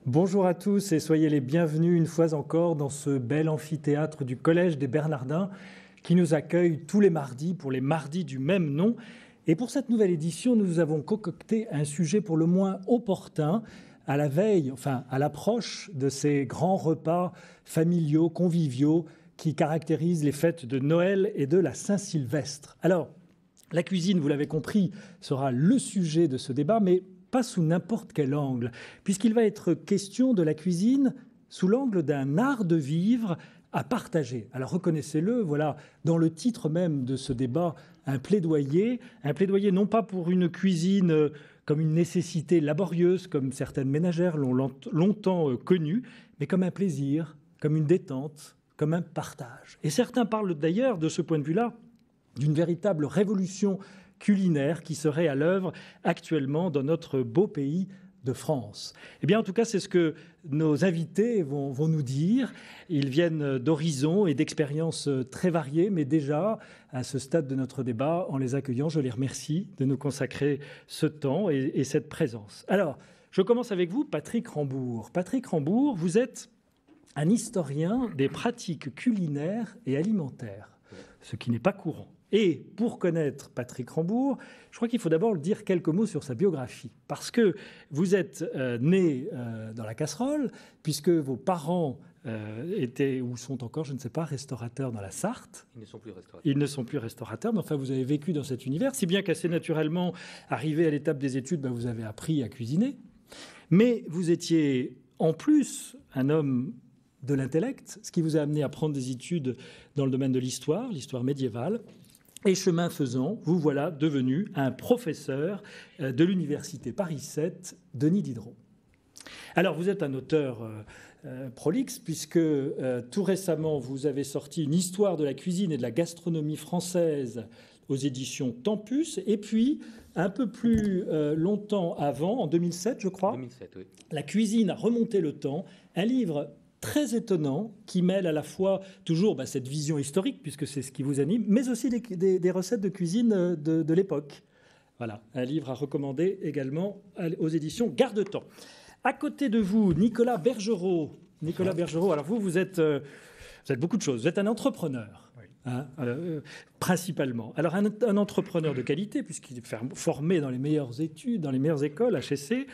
Bonjour à tous et soyez les bienvenus une fois encore dans ce bel amphithéâtre du Collège des Bernardins qui nous accueille tous les mardis pour les mardis du même nom. Et pour cette nouvelle édition, nous avons concocté un sujet pour le moins opportun à la veille, à l'approche de ces grands repas familiaux, conviviaux qui caractérisent les fêtes de Noël et de la Saint-Sylvestre. Alors, la cuisine, vous l'avez compris, sera le sujet de ce débat, mais pas sous n'importe quel angle, puisqu'il va être question de la cuisine sous l'angle d'un art de vivre à partager. Alors reconnaissez-le, voilà, dans le titre même de ce débat, un plaidoyer non pas pour une cuisine comme une nécessité laborieuse, comme certaines ménagères l'ont longtemps connue, mais comme un plaisir, comme une détente, comme un partage. Et certains parlent d'ailleurs, de ce point de vue-là, d'une véritable révolution culinaire qui serait à l'œuvre actuellement dans notre beau pays de France. Eh bien, en tout cas, c'est ce que nos invités vont nous dire. Ils viennent d'horizons et d'expériences très variées, mais déjà, à ce stade de notre débat, en les accueillant, je les remercie de nous consacrer ce temps et cette présence. Alors, je commence avec vous, Patrick Rambourg. Patrick Rambourg, vous êtes un historien des pratiques culinaires et alimentaires, ce qui n'est pas courant. Et pour connaître Patrick Rambourg, je crois qu'il faut d'abord dire quelques mots sur sa biographie. Parce que vous êtes né dans la casserole, puisque vos parents étaient, ou sont encore, je ne sais pas, restaurateurs dans la Sarthe. Ils ne sont plus restaurateurs. Ils ne sont plus restaurateurs, mais enfin, vous avez vécu dans cet univers, si bien qu'assez naturellement, arrivé à l'étape des études, vous avez appris à cuisiner. Mais vous étiez, en plus, un homme de l'intellect, ce qui vous a amené à prendre des études dans le domaine de l'histoire médiévale. Et chemin faisant, vous voilà devenu un professeur de l'université Paris 7, Denis Diderot. Alors, vous êtes un auteur prolixe, puisque tout récemment, vous avez sorti une histoire de la cuisine et de la gastronomie française aux éditions Tempus. Et puis, un peu plus longtemps avant, en 2007, je crois, 2007, oui. La cuisine a remonté le temps, un livre très étonnant, qui mêle à la fois toujours cette vision historique, puisque c'est ce qui vous anime, mais aussi des recettes de cuisine de l'époque. Voilà, un livre à recommander également aux éditions Garde-Temps. À côté de vous, Nicolas Bergerot. Nicolas Bergerot, alors vous êtes beaucoup de choses. Vous êtes un entrepreneur, oui. Principalement. Alors un entrepreneur de qualité, puisqu'il est formé dans les meilleures études, dans les meilleures écoles, HEC,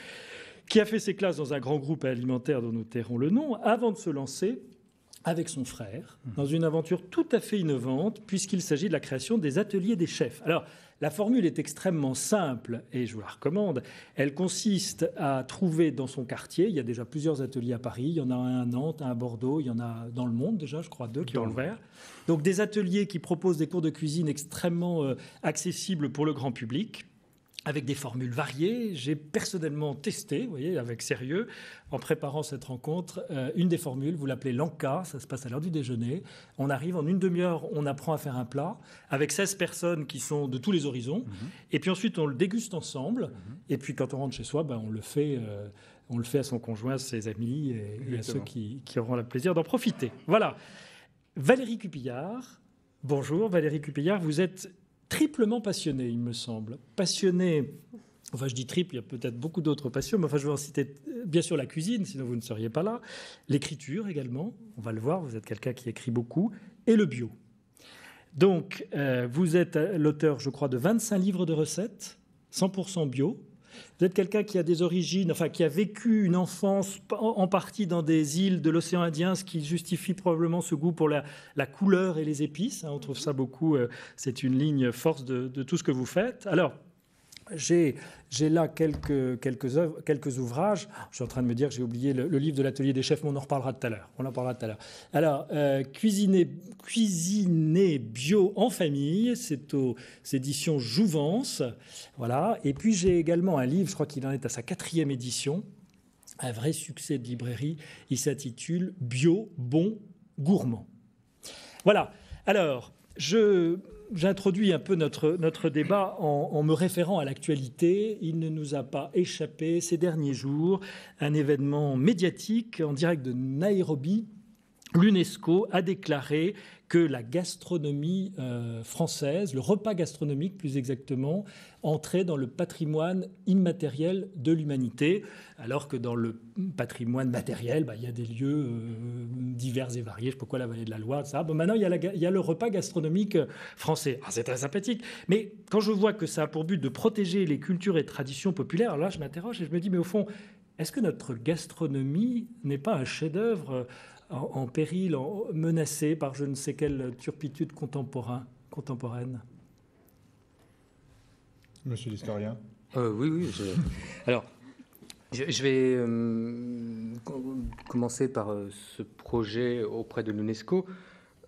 qui a fait ses classes dans un grand groupe alimentaire dont nous tairons le nom, avant de se lancer avec son frère dans une aventure tout à fait innovante, puisqu'il s'agit de la création des ateliers des chefs. Alors, la formule est extrêmement simple, et je vous la recommande. Elle consiste à trouver dans son quartier, il y a déjà plusieurs ateliers à Paris, il y en a un à Nantes, un à Bordeaux, il y en a dans le monde déjà, je crois, 2 qui ont ouvert. Donc, des ateliers qui proposent des cours de cuisine extrêmement accessibles pour le grand public, avec des formules variées. J'ai personnellement testé, vous voyez, avec sérieux, en préparant cette rencontre, une des formules, vous l'appelez l'Anka, ça se passe à l'heure du déjeuner. On arrive en une demi-heure, on apprend à faire un plat, avec 16 personnes qui sont de tous les horizons, et puis ensuite on le déguste ensemble, et puis quand on rentre chez soi, on le fait à son conjoint, ses amis, et à ceux qui auront le plaisir d'en profiter. Voilà. Valérie Cupillard, bonjour Valérie Cupillard, vous êtes triplement passionné, il me semble. Passionné, enfin je dis triple, il y a peut-être beaucoup d'autres passions, mais enfin je vais en citer bien sûr la cuisine, sinon vous ne seriez pas là. L'écriture également, on va le voir, vous êtes quelqu'un qui écrit beaucoup, et le bio. Donc vous êtes l'auteur, je crois, de 25 livres de recettes, 100% bio. Vous êtes quelqu'un qui a des origines, qui a vécu une enfance en partie dans des îles de l'océan Indien, ce qui justifie probablement ce goût pour la couleur et les épices. On trouve ça beaucoup, c'est une ligne force de tout ce que vous faites. Alors, j'ai là quelques ouvrages. Je suis en train de me dire que j'ai oublié le livre de l'atelier des chefs, mais on en reparlera tout à l'heure. Alors, cuisiner bio en famille, c'est aux éditions Jouvence. Voilà. Et puis j'ai également un livre, je crois qu'il en est à sa 4e édition, un vrai succès de librairie. Il s'intitule Bio, bon, gourmand. Voilà. Alors, j'introduis un peu notre débat en me référant à l'actualité. Il ne nous a pas échappé ces derniers jours un événement médiatique en direct de Nairobi, l'UNESCO a déclaré que la gastronomie française, le repas gastronomique plus exactement, entrait dans le patrimoine immatériel de l'humanité, alors que dans le patrimoine matériel, il y a des lieux divers et variés, je ne sais pas pourquoi la vallée de la Loire, ça. Bon, maintenant, il y a le repas gastronomique français. C'est très sympathique, mais quand je vois que ça a pour but de protéger les cultures et traditions populaires, alors là, je m'interroge et je me dis, mais au fond, est-ce que notre gastronomie n'est pas un chef-d'œuvre en péril, menacé par je ne sais quelle turpitude contemporaine? Monsieur l'historien. Oui. Alors, je vais commencer par ce projet auprès de l'UNESCO.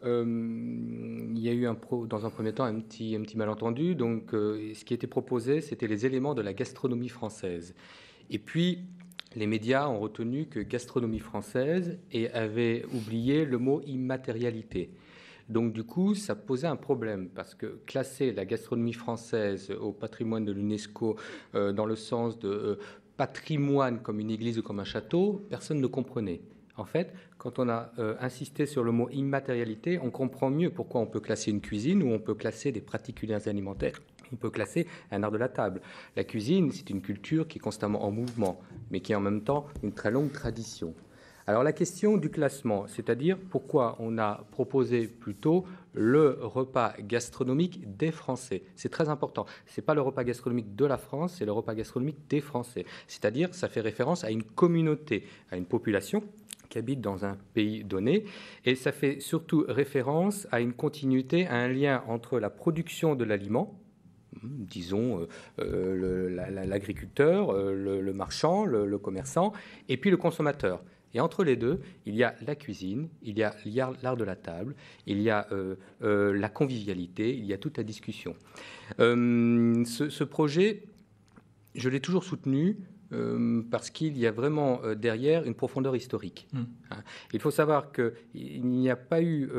Il y a eu dans un premier temps un petit malentendu. Donc, ce qui était proposé, c'était les éléments de la gastronomie française. Et puis, les médias ont retenu que gastronomie française et avaient oublié le mot immatérialité. Donc du coup, ça posait un problème parce que classer la gastronomie française au patrimoine de l'UNESCO dans le sens de patrimoine comme une église ou comme un château, personne ne comprenait. En fait, quand on a insisté sur le mot immatérialité, on comprend mieux pourquoi on peut classer une cuisine ou on peut classer des pratiques culinaires alimentaires. On peut classer un art de la table. La cuisine, c'est une culture qui est constamment en mouvement, mais qui est en même temps une très longue tradition. Alors la question du classement, c'est-à-dire pourquoi on a proposé plutôt le repas gastronomique des Français. C'est très important. Ce n'est pas le repas gastronomique de la France, c'est le repas gastronomique des Français. C'est-à-dire ça fait référence à une communauté, à une population qui habite dans un pays donné, et ça fait surtout référence à une continuité, à un lien entre la production de l'aliment, disons l'agriculteur, le marchand, le commerçant, et puis le consommateur. Et entre les deux, il y a la cuisine, il y a l'art de la table, il y a la convivialité, il y a toute la discussion. Ce projet, je l'ai toujours soutenu parce qu'il y a vraiment derrière une profondeur historique. Il faut savoir qu'il n'y a pas eu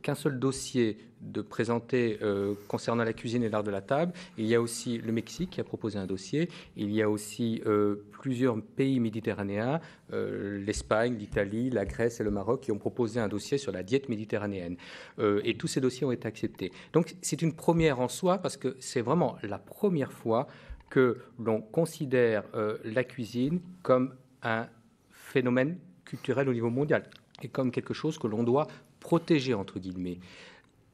qu'un seul dossier de présenter concernant la cuisine et l'art de la table. Il y a aussi le Mexique qui a proposé un dossier. Il y a aussi plusieurs pays méditerranéens, l'Espagne, l'Italie, la Grèce et le Maroc, qui ont proposé un dossier sur la diète méditerranéenne. Et tous ces dossiers ont été acceptés. Donc c'est une première en soi parce que c'est vraiment la première fois que l'on considère la cuisine comme un phénomène culturel au niveau mondial et comme quelque chose que l'on doit protéger, entre guillemets.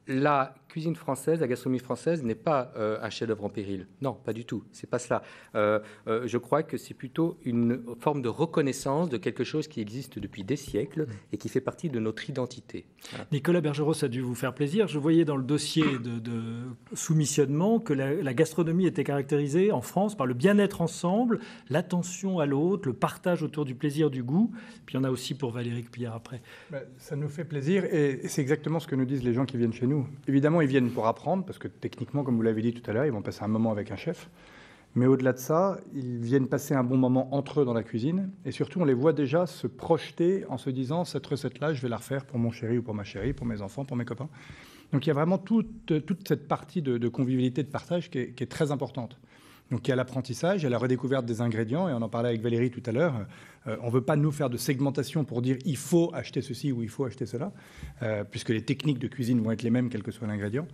La cuisine française, la gastronomie française n'est pas un chef-d'œuvre en péril. Non, pas du tout. C'est pas cela. Je crois que c'est plutôt une forme de reconnaissance de quelque chose qui existe depuis des siècles et qui fait partie de notre identité. Voilà. Nicolas Bergerot, ça a dû vous faire plaisir. Je voyais dans le dossier de soumissionnement que la gastronomie était caractérisée en France par le bien-être ensemble, l'attention à l'autre, le partage autour du plaisir du goût. Puis il y en a aussi pour Valérie Cuillard après. Ça nous fait plaisir et c'est exactement ce que nous disent les gens qui viennent chez nous. Évidemment, ils viennent pour apprendre, parce que techniquement, comme vous l'avez dit tout à l'heure, ils vont passer un moment avec un chef. Mais au-delà de ça, ils viennent passer un bon moment entre eux dans la cuisine. Et surtout, on les voit déjà se projeter en se disant, cette recette-là, je vais la refaire pour mon chéri ou pour ma chérie, pour mes enfants, pour mes copains. Donc il y a vraiment toute cette partie de convivialité, de partage qui est très importante. Donc il y a l'apprentissage, il y a la redécouverte des ingrédients, et on en parlait avec Valérie tout à l'heure. On ne veut pas nous faire de segmentation pour dire il faut acheter ceci ou il faut acheter cela, puisque les techniques de cuisine vont être les mêmes quel que soit l'ingrédient.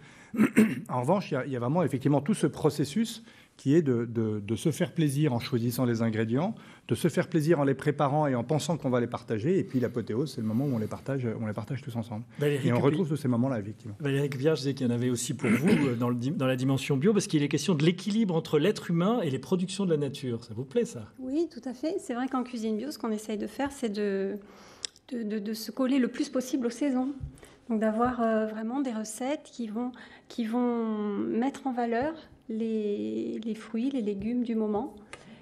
En revanche, il y a vraiment effectivement tout ce processus qui est de se faire plaisir en choisissant les ingrédients, de se faire plaisir en les préparant et en pensant qu'on va les partager. Et puis l'apothéose, c'est le moment où on les partage tous ensemble. Valérie, et on retrouve tous ces moments-là, effectivement. Valérie Cuillard, je disais qu'il y en avait aussi pour vous dans la dimension bio, parce qu'il est question de l'équilibre entre l'être humain et les productions de la nature. Ça vous plaît, ça? Oui, tout à fait. C'est vrai qu'en cuisine bio, ce qu'on essaye de faire, c'est de se coller le plus possible aux saisons. Donc d'avoir vraiment des recettes qui vont mettre en valeur les fruits, les légumes du moment.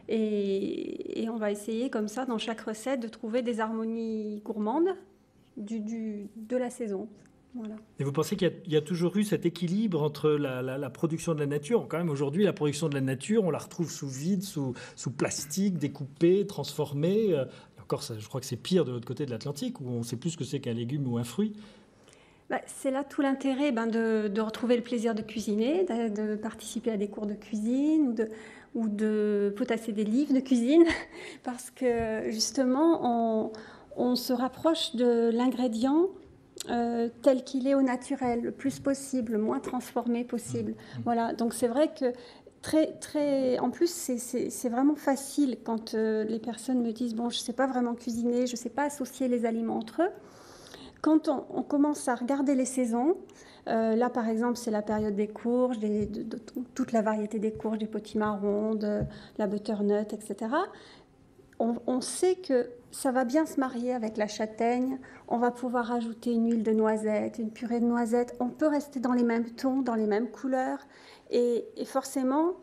Et on va essayer comme ça, dans chaque recette, de trouver des harmonies gourmandes de la saison. Voilà. Et vous pensez qu'il y a toujours eu cet équilibre entre la production de la nature? Quand même, aujourd'hui, la production de la nature, on la retrouve sous vide, sous plastique, découpée, transformée. Encore, ça, je crois que c'est pire de l'autre côté de l'Atlantique, où on ne sait plus ce que c'est qu'un légume ou un fruit. C'est là tout l'intérêt de retrouver le plaisir de cuisiner, de participer à des cours de cuisine ou de potasser des livres de cuisine, parce que justement, on se rapproche de l'ingrédient tel qu'il est au naturel, le plus possible, le moins transformé possible. Voilà, donc c'est vrai que en plus, c'est vraiment facile quand les personnes me disent « bon, je ne sais pas vraiment cuisiner, je ne sais pas associer les aliments entre eux ». Quand on commence à regarder les saisons, là par exemple c'est la période des courges, de toute la variété des courges, des potimarrons, de la butternut, etc. On sait que ça va bien se marier avec la châtaigne, on va pouvoir ajouter une huile de noisette, une purée de noisettes, on peut rester dans les mêmes tons, dans les mêmes couleurs, et forcément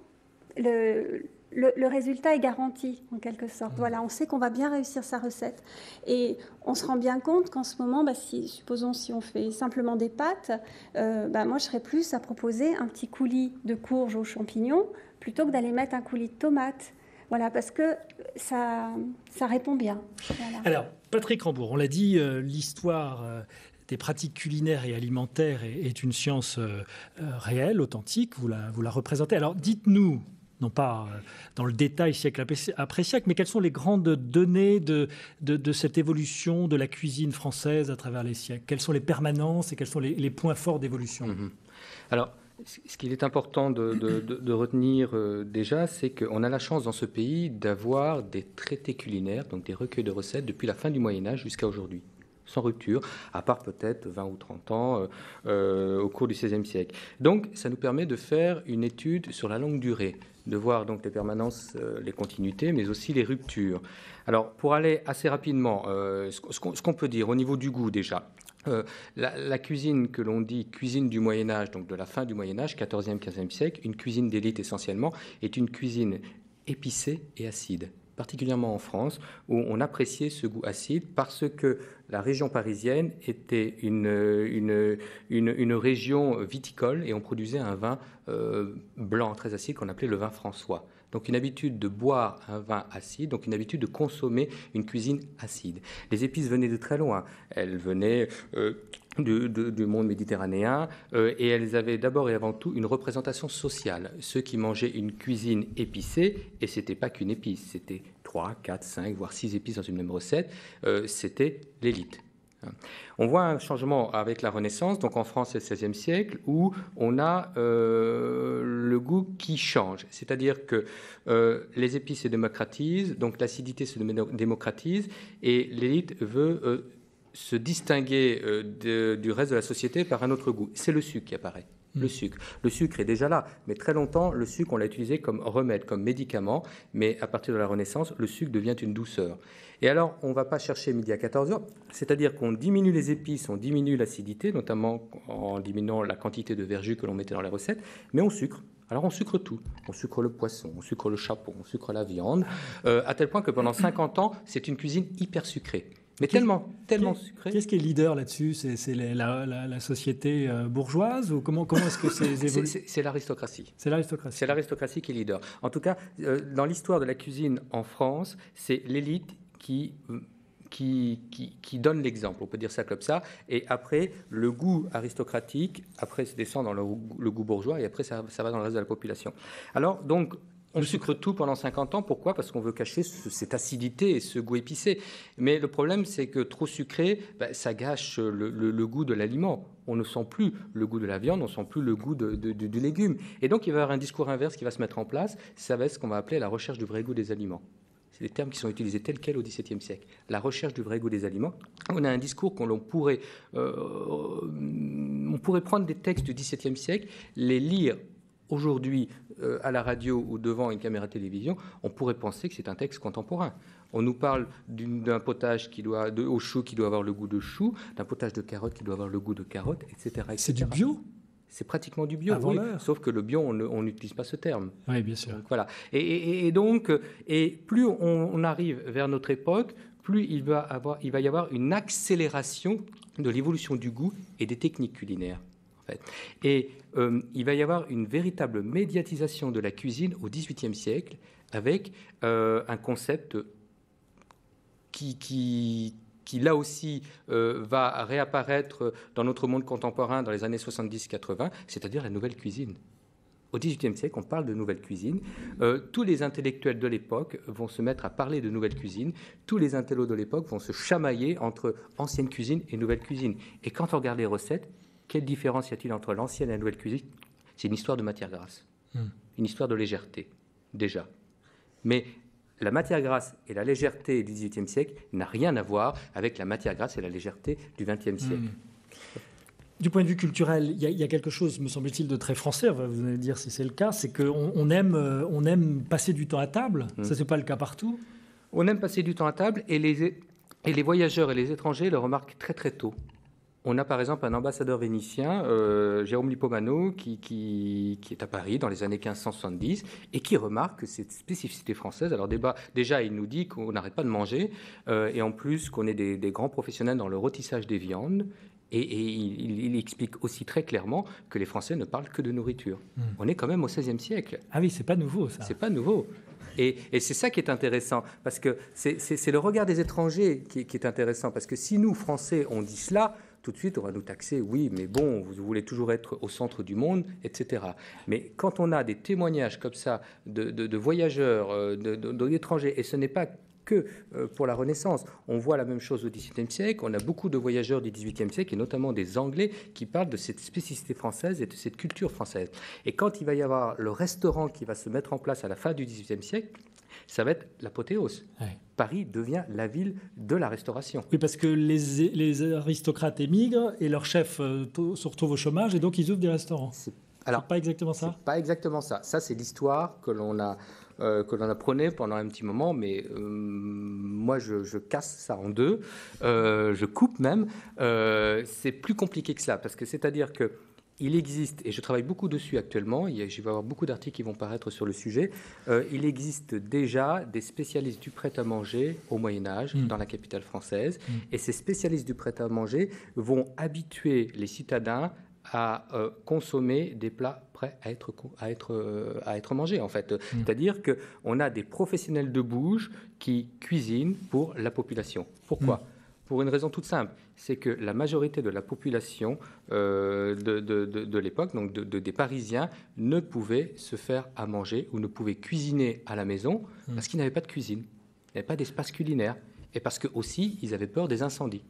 le résultat est garanti en quelque sorte. Voilà, on sait qu'on va bien réussir sa recette. Et on se rend bien compte qu'en ce moment, supposons si on fait simplement des pâtes, moi je serais plus à proposer un petit coulis de courges aux champignons plutôt que d'aller mettre un coulis de tomates. Voilà, parce que ça répond bien. Voilà. Alors, Patrick Rambourg, on l'a dit, l'histoire des pratiques culinaires et alimentaires est une science réelle, authentique, vous la représentez. Alors, dites-nous, non pas dans le détail siècle après siècle, mais quelles sont les grandes données de cette évolution de la cuisine française à travers les siècles? Quelles sont les permanences et quels sont les points forts d'évolution? Alors, ce qu'il est important de retenir déjà, c'est qu'on a la chance dans ce pays d'avoir des traités culinaires, donc des recueils de recettes, depuis la fin du Moyen-Âge jusqu'à aujourd'hui, sans rupture, à part peut-être 20 ou 30 ans au cours du XVIe siècle. Donc, ça nous permet de faire une étude sur la longue durée, de voir donc les permanences, les continuités, mais aussi les ruptures. Alors, pour aller assez rapidement, ce qu'on peut dire au niveau du goût déjà, la cuisine que l'on dit cuisine du Moyen-Âge, donc de la fin du Moyen-Âge, 14e, 15e siècle, une cuisine d'élite essentiellement, est une cuisine épicée et acide, particulièrement en France, où on appréciait ce goût acide parce que la région parisienne était une région viticole et on produisait un vin blanc très acide qu'on appelait le vin François. Donc une habitude de boire un vin acide, donc une habitude de consommer une cuisine acide. Les épices venaient de très loin. Elles venaient du monde méditerranéen et elles avaient d'abord et avant tout une représentation sociale. Ceux qui mangeaient une cuisine épicée, et ce n'était pas qu'une épice, c'était 3, 4, 5, voire 6 épices dans une même recette, c'était l'élite. On voit un changement avec la Renaissance, donc en France c'est le XVIe siècle, où on a le goût qui change. C'est-à-dire que les épices se démocratisent, donc l'acidité se démocratise, et l'élite veut se distinguer du reste de la société par un autre goût. C'est le sucre qui apparaît. Le sucre est déjà là, mais très longtemps, le sucre, on l'a utilisé comme remède, comme médicament, mais à partir de la Renaissance, le sucre devient une douceur. Et alors, on ne va pas chercher midi à 14h, c'est-à-dire qu'on diminue les épices, on diminue l'acidité, notamment en diminuant la quantité de verjus que l'on mettait dans les recettes, mais on sucre. Alors on sucre tout, on sucre le poisson, on sucre le chapon, on sucre la viande, à tel point que pendant 50 ans, c'est une cuisine hyper sucrée. Mais tellement sucré. Qu'est-ce qui est leader là-dessus? C'est la société bourgeoise ou comment est-ce que c'est évolué? C'est l'aristocratie. C'est l'aristocratie. C'est l'aristocratie qui est leader. En tout cas, dans l'histoire de la cuisine en France, c'est l'élite qui donne l'exemple, on peut dire ça comme ça, et après, le goût aristocratique, après, se descend dans le goût bourgeois, et après, ça va dans le reste de la population. Alors, donc, on sucre tout pendant 50 ans. Pourquoi? Parce qu'on veut cacher cette acidité et ce goût épicé. Mais le problème, c'est que trop sucré, ça gâche le goût de l'aliment. On ne sent plus le goût de la viande, on ne sent plus le goût du légume. Et donc, il va y avoir un discours inverse qui va se mettre en place. Ça va être ce qu'on va appeler la recherche du vrai goût des aliments. C'est des termes qui sont utilisés tels quels au XVIIe siècle. La recherche du vrai goût des aliments. On a un discours on pourrait prendre des textes du XVIIe siècle, les lire aujourd'hui à la radio ou devant une caméra télévision, on pourrait penser que c'est un texte contemporain. On nous parle d'un potage au chou qui doit avoir le goût de chou, d'un potage de carottes qui doit avoir le goût de carotte, etc. C'est du bio? C'est pratiquement du bio, oui, sauf que le bio, on n'utilise pas ce terme. Oui, bien sûr. Donc, voilà. Et donc, plus on arrive vers notre époque, plus il va y avoir une accélération de l'évolution du goût et des techniques culinaires. Et il va y avoir une véritable médiatisation de la cuisine au XVIIIe siècle avec un concept qui là aussi va réapparaître dans notre monde contemporain dans les années 70-80, c'est-à-dire la nouvelle cuisine. Au XVIIIe siècle, on parle de nouvelle cuisine. Tous les intellectuels de l'époque vont se mettre à parler de nouvelle cuisine. Tous les intellos de l'époque vont se chamailler entre ancienne cuisine et nouvelle cuisine. Et quand on regarde les recettes, quelle différence y a-t-il entre l'ancienne et la nouvelle cuisine? C'est une histoire de matière grasse, une histoire de légèreté, déjà. Mais la matière grasse et la légèreté du XVIIIe siècle n'a rien à voir avec la matière grasse et la légèreté du XXe siècle. Du point de vue culturel, il y a quelque chose, me semble-t-il, de très français, vous allez dire si c'est le cas, c'est qu'on aime passer du temps à table. Ça, c'est pas le cas partout. On aime passer du temps à table et les voyageurs et les étrangers le remarquent très très tôt. On a par exemple un ambassadeur vénitien, Jérôme Lippomano, qui est à Paris dans les années 1570 et qui remarque cette spécificité française. Alors déjà, il nous dit qu'on n'arrête pas de manger et en plus qu'on est des grands professionnels dans le rôtissage des viandes. Et il explique aussi très clairement que les Français ne parlent que de nourriture. On est quand même au XVIe siècle. Ah oui, c'est pas nouveau, ça. C'est pas nouveau. Et c'est ça qui est intéressant, parce que c'est le regard des étrangers qui est intéressant. Parce que si nous, Français, on dit cela, tout de suite, on va nous taxer, oui, mais bon, vous voulez toujours être au centre du monde, etc. Mais quand on a des témoignages comme ça de voyageurs, d'étrangers, et ce n'est pas que pour la Renaissance. On voit la même chose au XVIIe siècle. On a beaucoup de voyageurs du XVIIIe siècle, et notamment des Anglais, qui parlent de cette spécificité française et de cette culture française. Et quand il va y avoir le restaurant qui va se mettre en place à la fin du XVIIIe siècle, ça va être l'apothéose. Ouais. Paris devient la ville de la restauration. Oui, parce que les aristocrates émigrent et leurs chefs se retrouvent au chômage, et donc ils ouvrent des restaurants. Alors, c'est pas exactement ça ? C'est pas exactement ça. Ça, c'est l'histoire que l'on a prônée pendant un petit moment, mais moi, je casse ça en deux, je coupe même. C'est plus compliqué que cela, parce que c'est-à-dire que il existe, et je travaille beaucoup dessus actuellement, je vais avoir beaucoup d'articles qui vont paraître sur le sujet, il existe déjà des spécialistes du prêt-à-manger au Moyen-Âge dans la capitale française, et ces spécialistes du prêt-à-manger vont habituer les citadins à consommer des plats prêts à être mangés, en fait. C'est-à-dire qu'on a des professionnels de bouche qui cuisinent pour la population. Pourquoi ? Pour une raison toute simple, c'est que la majorité de la population de l'époque, donc des Parisiens, ne pouvaient se faire à manger ou ne pouvaient cuisiner à la maison parce qu'ils n'avaient pas de cuisine, il n'y avait pas d'espace culinaire, et parce que aussi ils avaient peur des incendies,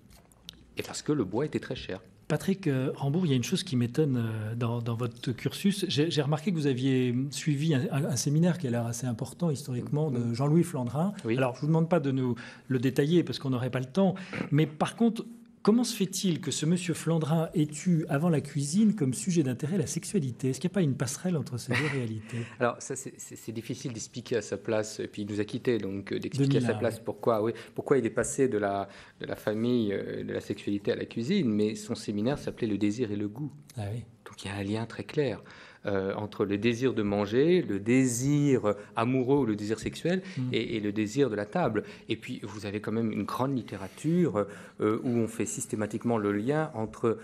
et parce que le bois était très cher. Patrick Rambourg, il y a une chose qui m'étonne dans votre cursus. J'ai remarqué que vous aviez suivi un séminaire qui a l'air assez important historiquement de Jean-Louis Flandrin. Oui. Alors, je ne vous demande pas de nous le détailler parce qu'on n'aurait pas le temps. Mais par contre, comment se fait-il que ce monsieur Flandrin ait eu, avant la cuisine, comme sujet d'intérêt la sexualité ? Est-ce qu'il n'y a pas une passerelle entre ces deux réalités ? Alors, ça, c'est difficile d'expliquer à sa place. Et puis, il nous a quittés, donc d'expliquer à sa place pourquoi il est passé de la famille, de la sexualité à la cuisine. Mais son séminaire s'appelait Le désir et le goût. Ah oui. Donc, il y a un lien très clair entre le désir de manger, le désir amoureux ou le désir sexuel et le désir de la table. Et puis, vous avez quand même une grande littérature où on fait systématiquement le lien entre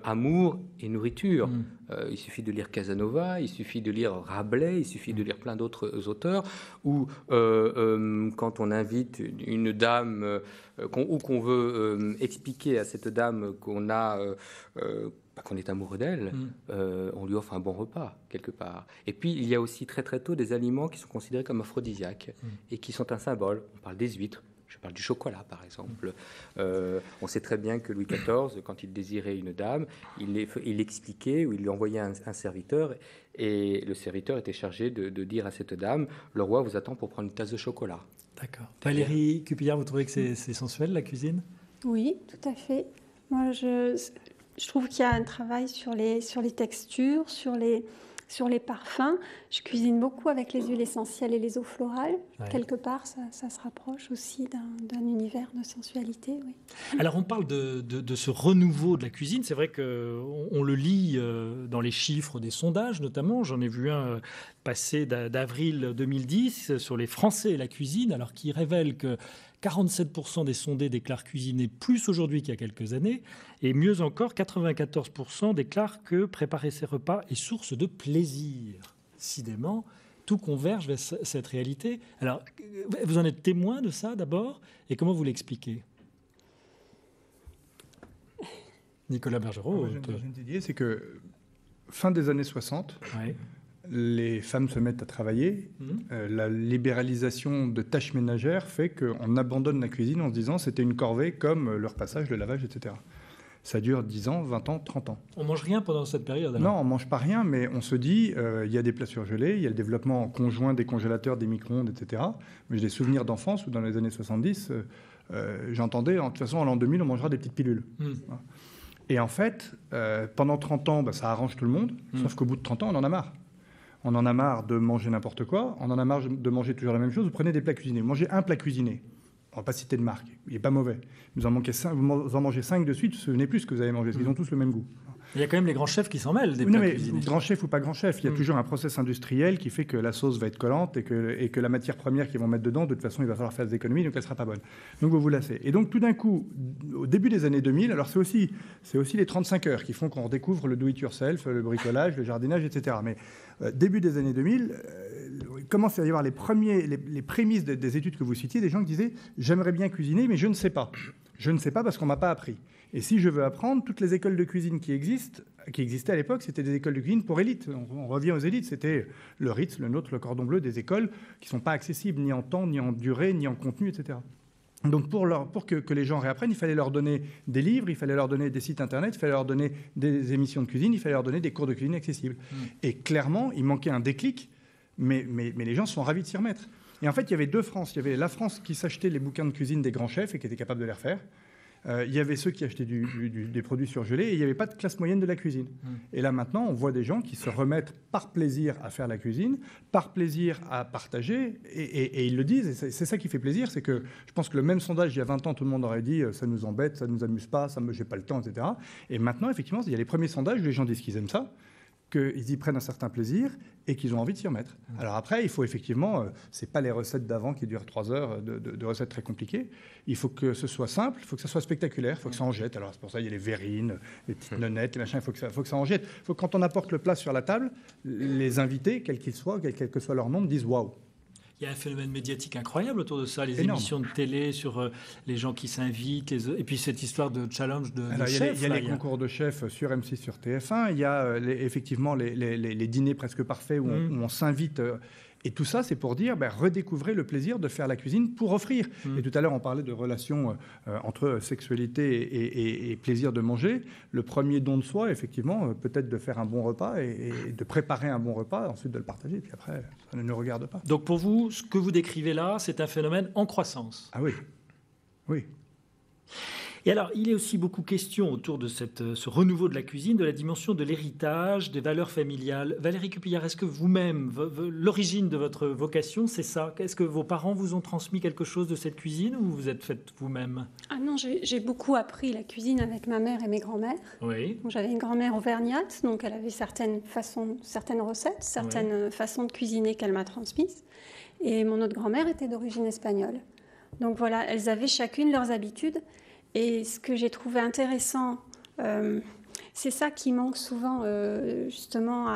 amour et nourriture. Il suffit de lire Casanova, il suffit de lire Rabelais, il suffit de lire plein d'autres auteurs, où quand on invite une dame, ou qu'on veut expliquer à cette dame qu'on est amoureux d'elle, on lui offre un bon repas, quelque part. Et puis, il y a aussi très très tôt des aliments qui sont considérés comme aphrodisiaques et qui sont un symbole. On parle des huîtres, je parle du chocolat, par exemple. On sait très bien que Louis XIV, quand il désirait une dame, il expliquait, ou il lui envoyait un serviteur, et le serviteur était chargé de dire à cette dame, le roi vous attend pour prendre une tasse de chocolat. D'accord. Valérie Cupillard, vous trouvez que c'est sensuel, la cuisine ? Oui, tout à fait. Moi, je trouve qu'il y a un travail sur les textures, sur les parfums. Je cuisine beaucoup avec les huiles essentielles et les eaux florales. Ouais. Quelque part, ça se rapproche aussi d'un univers de sensualité. Oui. Alors, on parle de ce renouveau de la cuisine. C'est vrai qu'on le lit dans les chiffres des sondages, notamment. J'en ai vu un passer d'avril 2010 sur les Français et la cuisine, alors qui révèle que 47% des sondés déclarent cuisiner plus aujourd'hui qu'il y a quelques années. Et mieux encore, 94% déclarent que préparer ses repas est source de plaisir. Décidément, tout converge vers cette réalité. Alors, vous en êtes témoin de ça d'abord, et comment vous l'expliquez ? Nicolas Bergerot. J'ai une idée, c'est que fin des années 60, les femmes se mettent à travailler. La libéralisation de tâches ménagères fait qu'on abandonne la cuisine en se disant c'était une corvée comme le repassage, le lavage, etc. Ça dure 10 ans, 20 ans, 30 ans. On mange rien pendant cette période alors? Non, on ne mange pas rien, mais on se dit, il y a des plats surgelés, il y a le développement conjoint des congélateurs, des micro-ondes, etc. Mais j'ai des souvenirs d'enfance où dans les années 70, j'entendais, de toute façon, en l'an 2000, on mangera des petites pilules. Et en fait, pendant 30 ans, ça arrange tout le monde, sauf qu'au bout de 30 ans, on en a marre. On en a marre de manger n'importe quoi, on en a marre de manger toujours la même chose. Vous prenez des plats cuisinés, vous mangez un plat cuisiné. On ne va pas citer de marque, il n'est pas mauvais. Vous en mangez 5 de suite, vous ne vous souvenez plus ce que vous avez mangé, parce qu'ils ont tous le même goût. Il y a quand même les grands chefs qui s'en mêlent des plats cuisinés. Grand chef ou pas grand chef, il y a toujours un process industriel qui fait que la sauce va être collante et que la matière première qu'ils vont mettre dedans, de toute façon, il va falloir faire des économies, donc elle ne sera pas bonne. Donc vous vous lassez. Et donc tout d'un coup, au début des années 2000, alors c'est aussi les 35 heures qui font qu'on redécouvre le do-it-yourself, le bricolage, le jardinage, etc. Mais début des années 2000, il commence à y avoir les prémices des études que vous citiez, des gens qui disaient « j'aimerais bien cuisiner, mais je ne sais pas. Je ne sais pas parce qu'on ne m'a pas appris. Et si je veux apprendre, toutes les écoles de cuisine qui existaient à l'époque, c'était des écoles de cuisine pour élites. On revient aux élites, c'était le Ritz, le Nôtre, le Cordon Bleu, des écoles qui ne sont pas accessibles ni en temps, ni en durée, ni en contenu, etc. Donc pour que les gens réapprennent, il fallait leur donner des livres, il fallait leur donner des sites internet, il fallait leur donner des émissions de cuisine, il fallait leur donner des cours de cuisine accessibles. Et clairement, il manquait un déclic, mais les gens sont ravis de s'y remettre. Et en fait, il y avait deux France. Il y avait la France qui s'achetait les bouquins de cuisine des grands chefs et qui était capable de les refaire. Il y avait ceux qui achetaient des produits surgelés et il n'y avait pas de classe moyenne de la cuisine. Et là, maintenant, on voit des gens qui se remettent par plaisir à faire la cuisine, par plaisir à partager, et ils le disent. Et c'est ça qui fait plaisir, c'est que je pense que le même sondage, il y a 20 ans, tout le monde aurait dit « ça nous embête, ça ne nous amuse pas, j'ai pas le temps, etc. » Et maintenant, effectivement, il y a les premiers sondages où les gens disent qu'ils aiment ça, qu'ils y prennent un certain plaisir et qu'ils ont envie de s'y remettre. Alors après, il faut effectivement, c'est pas les recettes d'avant qui durent 3 heures de recettes très compliquées. Il faut que ce soit simple, il faut que ça soit spectaculaire, il faut que ça en jette. Alors c'est pour ça il y a les verrines, les petites nonnettes, les machins, il faut que ça en jette. Il faut que quand on apporte le plat sur la table, les invités, quels qu'ils soient, quel que soit leur nombre, disent waouh. Il y a un phénomène médiatique incroyable autour de ça, les énorme. Émissions de télé sur les gens qui s'invitent, et puis cette histoire de challenge de chefs. Il y a les concours de chefs sur M6, sur TF1, il y a effectivement les dîners presque parfaits où on s'invite. Et tout ça, c'est pour dire, redécouvrez le plaisir de faire la cuisine pour offrir. Et tout à l'heure, on parlait de relation entre sexualité et plaisir de manger. Le premier don de soi, effectivement, peut-être de faire un bon repas et de préparer un bon repas, ensuite de le partager. Et puis après, ça ne nous regarde pas. Donc pour vous, ce que vous décrivez là, c'est un phénomène en croissance. Ah oui, oui. Et alors, il est aussi beaucoup question autour de ce renouveau de la cuisine, de la dimension de l'héritage, des valeurs familiales. Valérie Cupillard, est-ce que vous-même, l'origine de votre vocation, c'est ça? Est-ce que vos parents vous ont transmis quelque chose de cette cuisine ou vous êtes faite vous-même? Ah non, j'ai beaucoup appris la cuisine avec ma mère et mes grands-mères. Oui. Donc, j'avais une grand-mère auvergnate, donc elle avait certaines recettes, certaines façons de cuisiner qu'elle m'a transmises. Et mon autre grand-mère était d'origine espagnole. Donc voilà, elles avaient chacune leurs habitudes. Et ce que j'ai trouvé intéressant, c'est ça qui manque souvent justement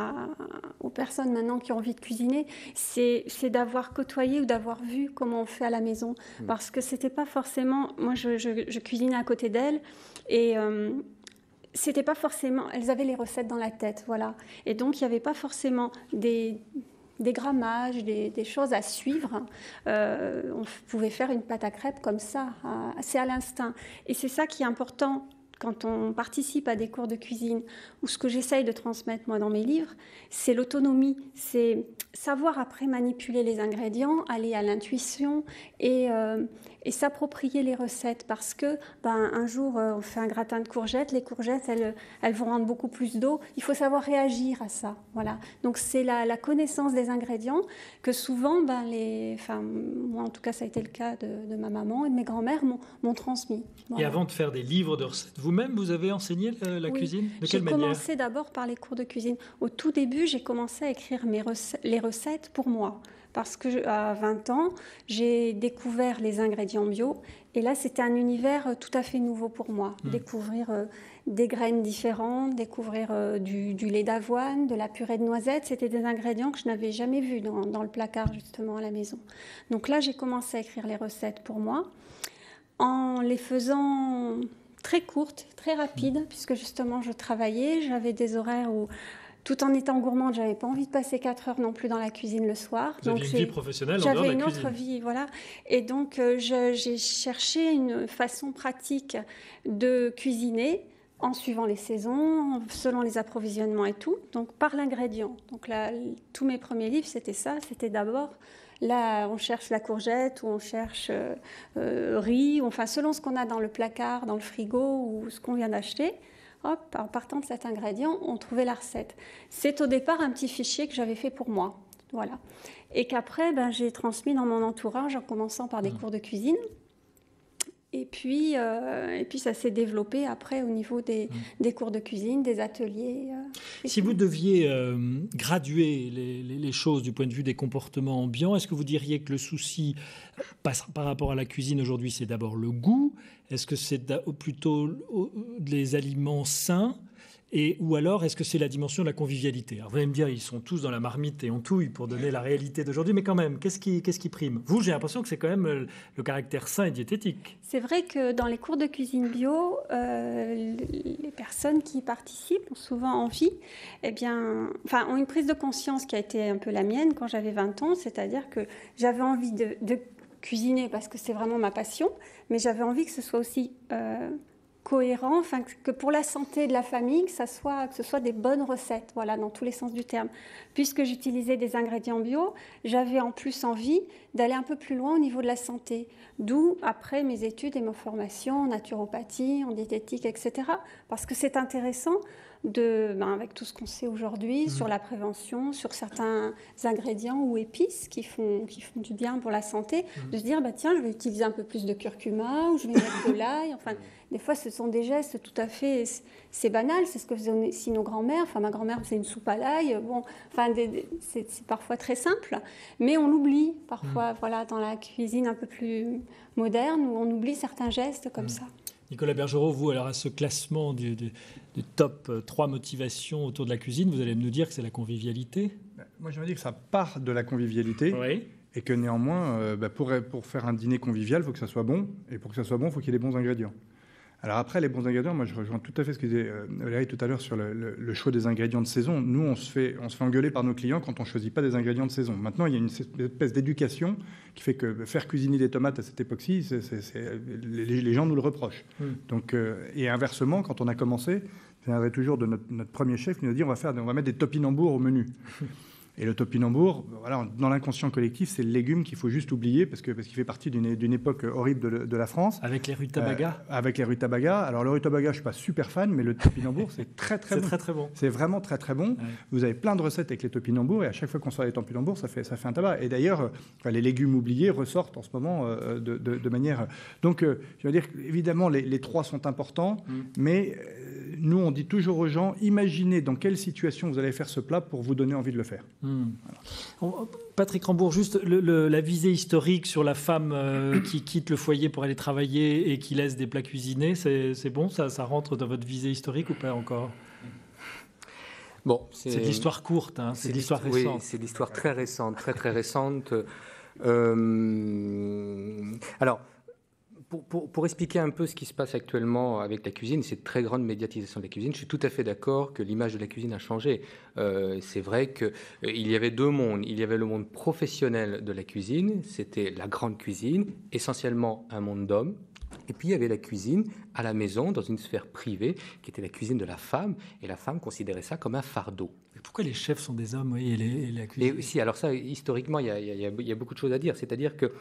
aux personnes maintenant qui ont envie de cuisiner, c'est d'avoir côtoyé ou d'avoir vu comment on fait à la maison. Parce que c'était pas forcément... Moi, je cuisinais à côté d'elles et... c'était pas forcément... Elles avaient les recettes dans la tête, voilà. Et donc, il n'y avait pas forcément des grammages, des choses à suivre. On pouvait faire une pâte à crêpes comme ça, c'est à l'instinct. Et c'est ça qui est important quand on participe à des cours de cuisine, ou ce que j'essaye de transmettre moi dans mes livres, c'est l'autonomie, c'est savoir après manipuler les ingrédients, aller à l'intuition et s'approprier les recettes, parce que un jour on fait un gratin de courgettes, les courgettes elles vont rendre beaucoup plus d'eau, il faut savoir réagir à ça, voilà. Donc c'est la connaissance des ingrédients que souvent moi en tout cas ça a été le cas de ma maman et de mes grands-mères m'ont transmis. Voilà. Et avant de faire des livres de recettes, vous-même vous avez enseigné la cuisine? De quelle manière? J'ai commencé d'abord par les cours de cuisine. Au tout début, j'ai commencé à écrire les recettes pour moi. Parce qu'à 20 ans, j'ai découvert les ingrédients bio. Et là, c'était un univers tout à fait nouveau pour moi. Découvrir des graines différentes, découvrir du lait d'avoine, de la purée de noisettes. C'était des ingrédients que je n'avais jamais vus dans le placard, justement, à la maison. Donc là, j'ai commencé à écrire les recettes pour moi, en les faisant très courtes, très rapides, puisque justement, je travaillais. J'avais des horaires où tout en étant gourmande, j'avais pas envie de passer 4 heures non plus dans la cuisine le soir. Vous aviez une vie professionnelle en dehors de la cuisine. J'avais une autre vie, voilà. Et donc, j'ai cherché une façon pratique de cuisiner en suivant les saisons, selon les approvisionnements et tout, donc par l'ingrédient. Donc là, tous mes premiers livres, c'était ça, c'était d'abord, là, on cherche la courgette, ou on cherche riz, enfin, selon ce qu'on a dans le placard, dans le frigo, ou ce qu'on vient d'acheter, hop, en partant de cet ingrédient, on trouvait la recette. C'est au départ un petit fichier que j'avais fait pour moi, voilà. Et qu'après, j'ai transmis dans mon entourage, en commençant par des cours de cuisine. Et puis ça s'est développé après au niveau des cours de cuisine, des ateliers. Si vous deviez graduer les choses du point de vue des comportements ambiants, est-ce que vous diriez que le souci par rapport à la cuisine aujourd'hui, c'est d'abord le goût? Est-ce que c'est plutôt les aliments sains? Ou alors, est-ce que c'est la dimension de la convivialité? Alors, vous allez me dire, ils sont tous dans la marmite et on touille pour donner la réalité d'aujourd'hui, mais quand même, qu'est-ce qui prime? Vous, j'ai l'impression que c'est quand même le caractère sain et diététique. C'est vrai que dans les cours de cuisine bio, les personnes qui y participent ont souvent envie, ont une prise de conscience qui a été un peu la mienne quand j'avais 20 ans, c'est-à-dire que j'avais envie de cuisiner parce que c'est vraiment ma passion, mais j'avais envie que ce soit aussi cohérent, enfin que pour la santé de la famille, que ce soit des bonnes recettes, voilà, dans tous les sens du terme. Puisque j'utilisais des ingrédients bio, j'avais en plus envie d'aller un peu plus loin au niveau de la santé. D'où après mes études et ma formation en naturopathie, en diététique, etc. Parce que c'est intéressant avec tout ce qu'on sait aujourd'hui sur la prévention, sur certains ingrédients ou épices qui font du bien pour la santé, de se dire, tiens, je vais utiliser un peu plus de curcuma ou je vais mettre de l'ail. Enfin, des fois, ce sont des gestes tout à fait... C'est banal, c'est ce que faisaient aussi nos grands-mères. Enfin, ma grand-mère faisait une soupe à l'ail. Bon, c'est parfois très simple, mais on l'oublie parfois, voilà, dans la cuisine un peu plus moderne, où on oublie certains gestes comme ça. Nicolas Bergerot, vous, alors à ce classement du top 3 motivations autour de la cuisine, vous allez nous dire que c'est la convivialité? Moi, je me dis que ça part de la convivialité. Oui. Et que néanmoins, pour faire un dîner convivial, il faut que ça soit bon. Et pour que ça soit bon, il faut qu'il y ait les bons ingrédients. Alors après, les bons ingrédients, moi je rejoins tout à fait ce que disait Valérie tout à l'heure sur le choix des ingrédients de saison. Nous, on se fait engueuler par nos clients quand on ne choisit pas des ingrédients de saison. Maintenant, il y a une espèce d'éducation qui fait que faire cuisiner des tomates à cette époque-ci, les gens nous le reprochent. Donc, et inversement, quand on a commencé, je viendrai toujours de notre premier chef qui nous a dit on va mettre des topinambours au menu. Et le topinambour, voilà, dans l'inconscient collectif, c'est le légume qu'il faut juste oublier parce qu'il fait partie d'une époque horrible de la France. Avec les rutabagas. Avec les rutabagas. Alors le rutabaga, je ne suis pas super fan, mais le topinambour, c'est très bon. C'est très bon. C'est vraiment très bon. Ouais. Vous avez plein de recettes avec les topinambours et à chaque fois qu'on sort les topinambours, ça fait un tabac. Et d'ailleurs, les légumes oubliés ressortent en ce moment de manière... Donc, je veux dire, évidemment, les trois sont importants, mais nous, on dit toujours aux gens, imaginez dans quelle situation vous allez faire ce plat pour vous donner envie de le faire. Voilà. Patrick Rambourg, juste la visée historique sur la femme qui quitte le foyer pour aller travailler et qui laisse des plats cuisinés, c'est bon, ça rentre dans votre visée historique ou pas encore? Bon, c'est de l'histoire courte, hein, c'est de l'histoire récente. Oui, c'est de l'histoire très récente, très récente. Alors, pour expliquer un peu ce qui se passe actuellement avec la cuisine, cette très grande médiatisation de la cuisine, je suis tout à fait d'accord que l'image de la cuisine a changé. C'est vrai qu'il y avait deux mondes. Il y avait le monde professionnel de la cuisine, c'était la grande cuisine, essentiellement un monde d'hommes. Et puis il y avait la cuisine à la maison, dans une sphère privée, qui était la cuisine de la femme, et la femme considérait ça comme un fardeau. Mais pourquoi les chefs sont des hommes, oui, et la cuisine? Et aussi, alors ça, historiquement, il y a beaucoup de choses à dire. C'est-à-dire que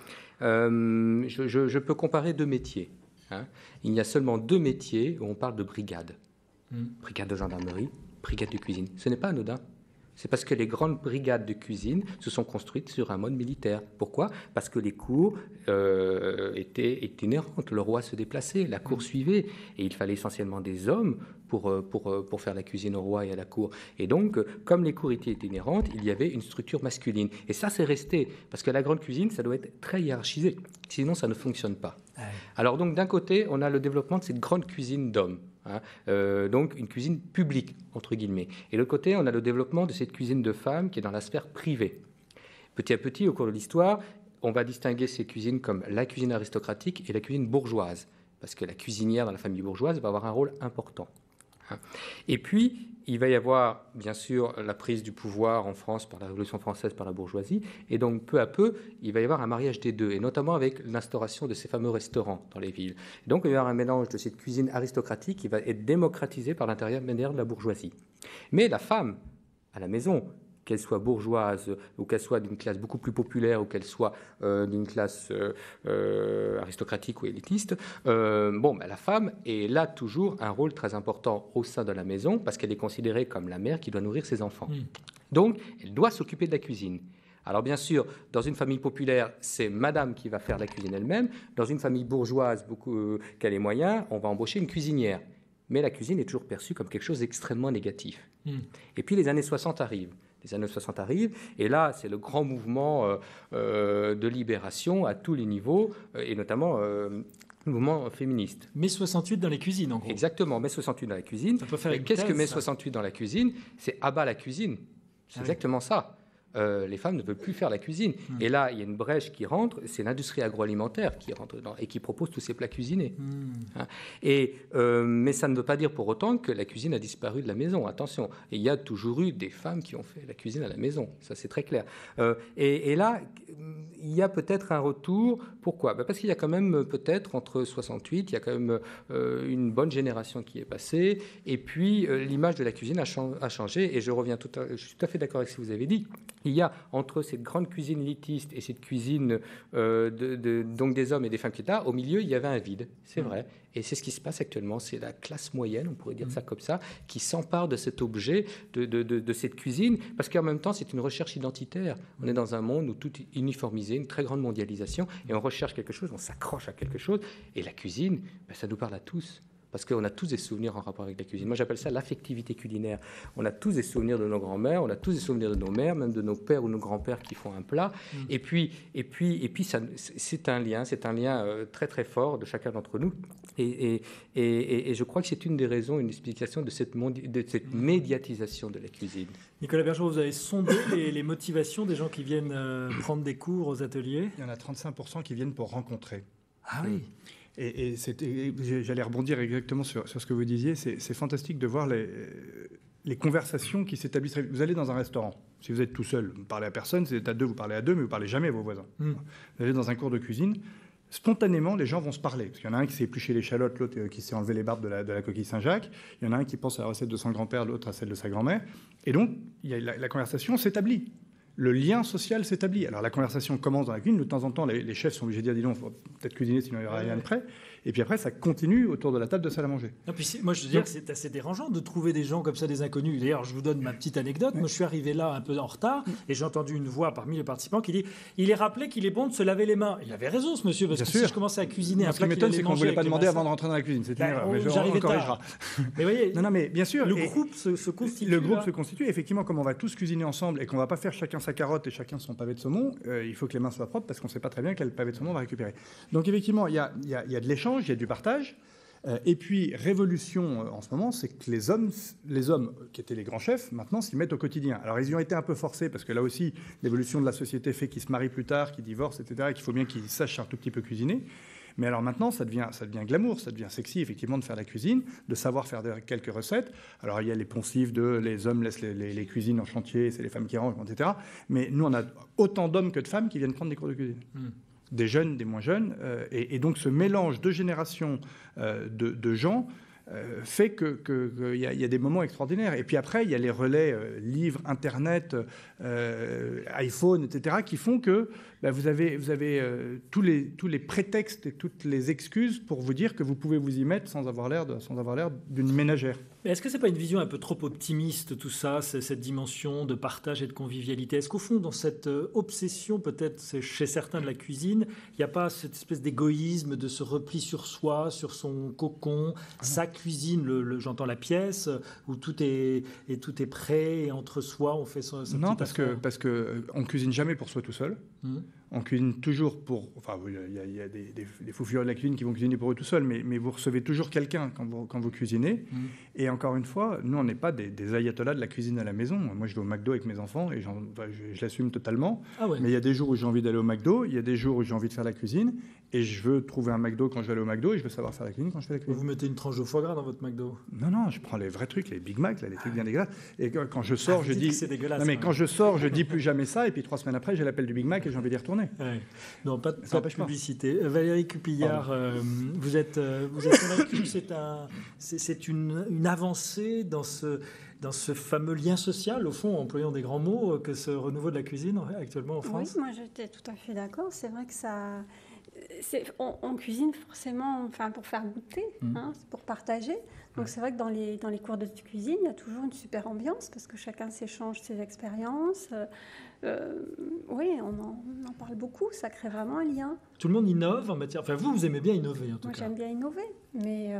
je peux comparer deux métiers. Hein. Il y a seulement deux métiers où on parle de brigade. Brigade de gendarmerie, brigade de cuisine. Ce n'est pas anodin. C'est parce que les grandes brigades de cuisine se sont construites sur un mode militaire. Pourquoi? Parce que les cours étaient itinérantes. Le roi se déplaçait, la cour suivait. Et il fallait essentiellement des hommes pour faire la cuisine au roi et à la cour. Et donc, comme les cours étaient itinérantes, il y avait une structure masculine. Et ça, c'est resté. Parce que la grande cuisine, ça doit être très hiérarchisé. Sinon, ça ne fonctionne pas. Ouais. Alors donc, d'un côté, on a le développement de cette grande cuisine d'hommes. Donc une cuisine publique, entre guillemets. Et de l'autre côté, on a le développement de cette cuisine de femmes qui est dans la sphère privée. Petit à petit, au cours de l'histoire, on va distinguer ces cuisines comme la cuisine aristocratique et la cuisine bourgeoise, parce que la cuisinière dans la famille bourgeoise va avoir un rôle important. Et puis, il va y avoir, bien sûr, la prise du pouvoir en France par la Révolution française, par la bourgeoisie. Et donc, peu à peu, il va y avoir un mariage des deux, et notamment avec l'instauration de ces fameux restaurants dans les villes. Et donc, il va y avoir un mélange de cette cuisine aristocratique qui va être démocratisée par l'intermédiaire de la bourgeoisie. Mais la femme, à la maison, qu'elle soit bourgeoise ou qu'elle soit d'une classe beaucoup plus populaire ou qu'elle soit d'une classe aristocratique ou élitiste, la femme est là toujours un rôle très important au sein de la maison parce qu'elle est considérée comme la mère qui doit nourrir ses enfants. Donc, elle doit s'occuper de la cuisine. Alors bien sûr, dans une famille populaire, c'est madame qui va faire la cuisine elle-même. Dans une famille bourgeoise, qui a les moyens, on va embaucher une cuisinière. Mais la cuisine est toujours perçue comme quelque chose d'extrêmement négatif. Et puis les années 60 arrivent. Les années 60 arrivent, et là, c'est le grand mouvement de libération à tous les niveaux, et notamment le mouvement féministe. Mai 68 dans les cuisines, en gros. Exactement, mai 68 dans la cuisine. Ça peut faire une qu'est-ce que thèse, mai ça. 68 dans la cuisine? C'est abat la cuisine. C'est exactement ça. Les femmes ne veulent plus faire la cuisine. Et là, il y a une brèche qui rentre, c'est l'industrie agroalimentaire qui rentre dedans et qui propose tous ces plats cuisinés. Mais ça ne veut pas dire pour autant que la cuisine a disparu de la maison. Attention, et il y a toujours eu des femmes qui ont fait la cuisine à la maison. Ça, c'est très clair. Et là, il y a peut-être un retour. Pourquoi? Parce qu'il y a quand même peut-être, entre 68, il y a quand même une bonne génération qui est passée. Et puis, l'image de la cuisine a changé. Et je suis tout à fait d'accord avec ce que vous avez dit. Il y a entre cette grande cuisine élitiste et cette cuisine donc des hommes et des femmes qui étaient là, au milieu, il y avait un vide, c'est vrai. Et c'est ce qui se passe actuellement. C'est la classe moyenne, on pourrait dire ça comme ça, qui s'empare de cet objet, de cette cuisine, parce qu'en même temps, c'est une recherche identitaire. On est dans un monde où tout est uniformisé, une très grande mondialisation, et on recherche quelque chose, on s'accroche à quelque chose. Et la cuisine, ça nous parle à tous. Parce qu'on a tous des souvenirs en rapport avec la cuisine. Moi, j'appelle ça l'affectivité culinaire. On a tous des souvenirs de nos grands-mères, on a tous des souvenirs de nos mères, même de nos pères ou nos grands-pères qui font un plat. Et puis ça, c'est un lien très, très fort de chacun d'entre nous. Et je crois que c'est une des raisons, une explication de cette médiatisation de la cuisine. Nicolas Bergeron, vous avez sondé les motivations des gens qui viennent prendre des cours aux ateliers? Il y en a 35% qui viennent pour rencontrer. Ah oui. Et j'allais rebondir exactement sur ce que vous disiez. C'est fantastique de voir les conversations qui s'établissent. Vous allez dans un restaurant. Si vous êtes tout seul, vous ne parlez à personne. Si vous êtes à deux, vous parlez à deux, mais vous ne parlez jamais à vos voisins. Vous allez dans un cours de cuisine. Spontanément, les gens vont se parler. Parce qu'il y en a un qui s'est épluché l'échalote, l'autre qui s'est enlevé les barbes de la coquille Saint-Jacques. Il y en a un qui pense à la recette de son grand-père, l'autre à celle de sa grand-mère. Et donc, la conversation s'établit. Le lien social s'établit. Alors la conversation commence dans la cuisine. De temps en temps, les chefs sont obligés de dire, dis donc, il faut peut-être cuisiner sinon il n'y aura rien de prêt. Et puis après, ça continue autour de la table de salle à manger. Non, puis moi, je veux dire que c'est assez dérangeant de trouver des gens comme ça, des inconnus. D'ailleurs, je vous donne ma petite anecdote. Moi, je suis arrivé là un peu en retard et j'ai entendu une voix parmi les participants qui dit « Il est rappelé qu'il est bon de se laver les mains ». Il avait raison, ce monsieur, parce que si je commençais à cuisiner un plat qu'il m'étonne, c'est qu'on ne voulait pas demander avant de rentrer dans la cuisine. C'est une erreur, mais on corrigera. Mais voyez, non, mais bien sûr, le groupe se constitue. Le groupe se constitue. Effectivement, comme on va tous cuisiner ensemble et qu'on ne va pas faire chacun sa carotte et chacun son pavé de saumon, il faut que les mains soient propres parce qu'on ne sait pas très bien quel pavé de saumon on va récupérer. Donc effectivement, il y a de l'échange, il y a du partage. Et puis, révolution en ce moment, c'est que les hommes qui étaient les grands chefs, maintenant, s'y mettent au quotidien. Alors, ils y ont été un peu forcés, parce que là aussi, l'évolution de la société fait qu'ils se marient plus tard, qu'ils divorcent, etc., et qu'il faut bien qu'ils sachent un tout petit peu cuisiner. Mais alors maintenant, ça devient glamour, ça devient sexy, effectivement, de faire la cuisine, de savoir faire quelques recettes. Alors, il y a les poncifs de les hommes laissent les cuisines en chantier, c'est les femmes qui rangent, etc. Mais nous, on a autant d'hommes que de femmes qui viennent prendre des cours de cuisine. Des jeunes, des moins jeunes. Et donc, ce mélange de générations de gens fait qu'il y a des moments extraordinaires. Et puis après, il y a les relais livres, Internet, iPhone, etc., qui font que vous avez tous les prétextes et toutes les excuses pour vous dire que vous pouvez vous y mettre sans avoir l'air d'une ménagère. Mais est-ce que c'est pas une vision un peu trop optimiste, tout ça, cette dimension de partage et de convivialité? Est-ce qu'au fond, dans cette obsession, peut-être chez certains de la cuisine, il n'y a pas cette espèce d'égoïsme, de se repli sur soi, sur son cocon, sa cuisine, j'entends la pièce, où tout est prêt, et entre soi, on fait son Non, parce que on cuisine jamais pour soi tout seul. On cuisine toujours pour... Enfin, il y a des fous furieux de la cuisine qui vont cuisiner pour eux tout seuls, mais vous recevez toujours quelqu'un quand vous cuisinez. Et encore une fois, nous, on n'est pas des ayatollahs de la cuisine à la maison. Moi, je vais au McDo avec mes enfants et je l'assume totalement. Ah ouais. Mais il y a des jours où j'ai envie d'aller au McDo, il y a des jours où j'ai envie de faire la cuisine, et je veux trouver un McDo quand je vais aller au McDo, et je veux savoir faire la cuisine quand je fais la cuisine. Vous mettez une tranche de foie gras dans votre McDo? Non, je prends les vrais trucs, les Big Mac, là, les trucs bien dégueulasses. Et quand je sors, je dis... c'est dégueulasse. Non, mais quand je sors, je dis plus jamais ça, et puis 3 semaines après, j'ai l'appel du Big Mac et j'ai envie d'y retourner. Ouais. Non, pas de empêche pas. publicité. Valérie Cupillard, vous êtes convaincue que c'est une avancée dans ce fameux lien social, au fond, employant des grands mots, que ce renouveau de la cuisine actuellement en France? Oui, moi j'étais tout à fait d'accord. C'est vrai que ça... On cuisine forcément pour faire goûter, c'est pour partager. Donc c'est vrai que dans les cours de cuisine, il y a toujours une super ambiance parce que chacun s'échange ses expériences. Oui, on en parle beaucoup, ça crée vraiment un lien. Tout le monde innove en matière... Enfin, vous aimez bien innover, en tout cas. Moi, j'aime bien innover, mais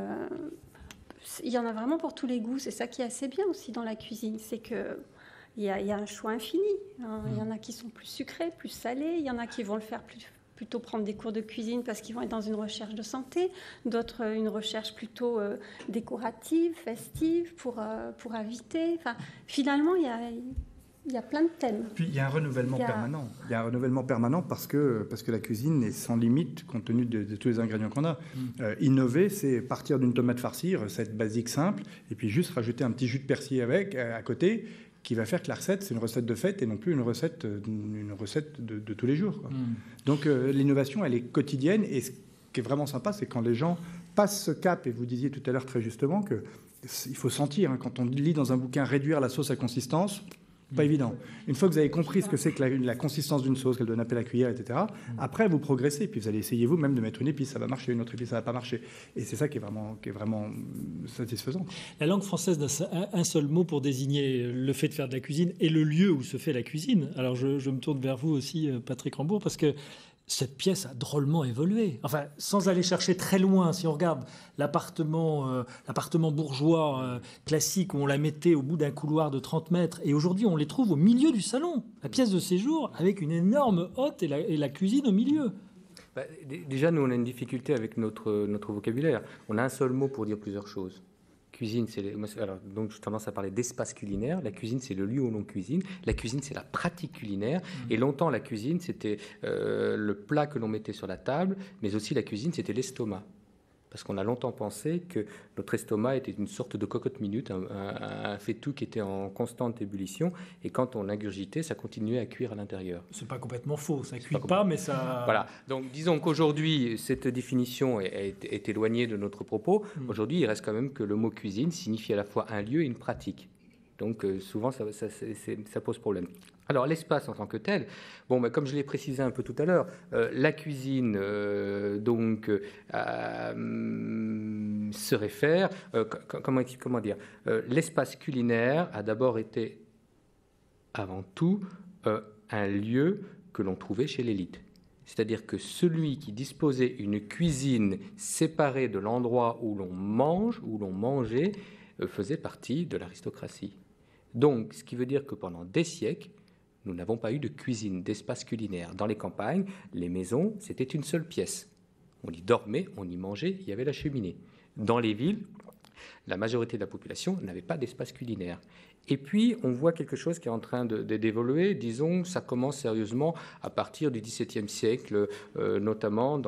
il y en a vraiment pour tous les goûts. C'est ça qui est assez bien aussi dans la cuisine, c'est que il y a un choix infini. Il y en a qui sont plus sucrés, plus salés. Il y en a qui vont le faire plutôt prendre des cours de cuisine parce qu'ils vont être dans une recherche de santé, d'autres une recherche plutôt décorative, festive, pour inviter. Enfin, finalement, il y a plein de thèmes. Puis il y a un renouvellement permanent. Il y a un renouvellement permanent parce que la cuisine est sans limite compte tenu de tous les ingrédients qu'on a. Innover, c'est partir d'une tomate farcie, recette basique simple, et puis juste rajouter un petit jus de persil à côté, qui va faire que la recette, c'est une recette de fête et non plus une recette de tous les jours, quoi. Donc l'innovation, elle est quotidienne, et ce qui est vraiment sympa, c'est quand les gens passent ce cap, et vous disiez tout à l'heure très justement qu'il faut sentir, quand on lit dans un bouquin « réduire la sauce à consistance », pas évident. Une fois que vous avez compris ce que c'est que la consistance d'une sauce, qu'elle doit napper la cuillère, etc., après, vous progressez, puis vous allez essayer vous-même de mettre une épice, ça va marcher, une autre épice, ça va pas marcher. Et c'est ça qui est vraiment satisfaisant. La langue française n'a un seul mot pour désigner le fait de faire de la cuisine et le lieu où se fait la cuisine. Alors, je me tourne vers vous aussi, Patrick Rambourg, parce que cette pièce a drôlement évolué. Enfin, sans aller chercher très loin, si on regarde l'appartement bourgeois classique où on la mettait au bout d'un couloir de 30 mètres, et aujourd'hui on les trouve au milieu du salon, la pièce de séjour, avec une énorme hotte et la cuisine au milieu. Déjà, nous, on a une difficulté avec notre vocabulaire. On a un seul mot pour dire plusieurs choses. Cuisine, donc j'ai tendance à parler d'espace culinaire. La cuisine, c'est le lieu où l'on cuisine. La cuisine, c'est la pratique culinaire. Et longtemps, la cuisine, c'était le plat que l'on mettait sur la table, mais aussi la cuisine, c'était l'estomac. Parce qu'on a longtemps pensé que notre estomac était une sorte de cocotte minute, un faitout qui était en constante ébullition, et quand on ingurgitait, ça continuait à cuire à l'intérieur. C'est pas complètement faux, ça cuit pas, mais ça... Voilà, donc disons qu'aujourd'hui, cette définition est éloignée de notre propos. Aujourd'hui, il reste quand même que le mot cuisine signifie à la fois un lieu et une pratique. Donc souvent, ça pose problème. Alors l'espace en tant que tel, comme je l'ai précisé un peu tout à l'heure, la cuisine se réfère, comment dire, l'espace culinaire a d'abord été avant tout un lieu que l'on trouvait chez l'élite. C'est-à-dire que celui qui disposait une cuisine séparée de l'endroit où l'on mange, où l'on mangeait, faisait partie de l'aristocratie. Donc, ce qui veut dire que pendant des siècles, nous n'avons pas eu de cuisine, d'espace culinaire. Dans les campagnes, les maisons, c'était une seule pièce. On y dormait, on y mangeait, il y avait la cheminée. Dans les villes, la majorité de la population n'avait pas d'espace culinaire. Et puis, on voit quelque chose qui est en train d'évoluer. Disons, ça commence sérieusement à partir du XVIIe siècle, notamment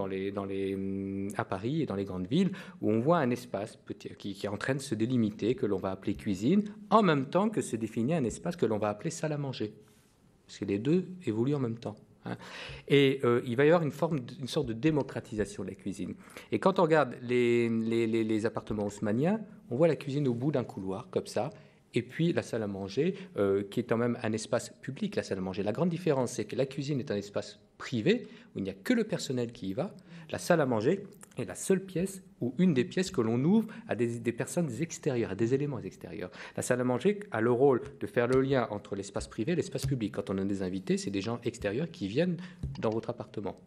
à Paris et dans les grandes villes, où on voit un espace qui est en train de se délimiter, que l'on va appeler cuisine, en même temps que se définit un espace que l'on va appeler salle à manger. Parce que les deux évoluent en même temps. Et il va y avoir une sorte de démocratisation de la cuisine. Et quand on regarde les appartements haussmanniens, on voit la cuisine au bout d'un couloir, comme ça, et puis la salle à manger, qui est quand même un espace public, la salle à manger. La grande différence, c'est que la cuisine est un espace privé, où il n'y a que le personnel qui y va. La salle à manger est la seule pièce ou une des pièces que l'on ouvre à des personnes extérieures, à des éléments extérieurs. La salle à manger a le rôle de faire le lien entre l'espace privé et l'espace public. Quand on a des invités, c'est des gens extérieurs qui viennent dans votre appartement.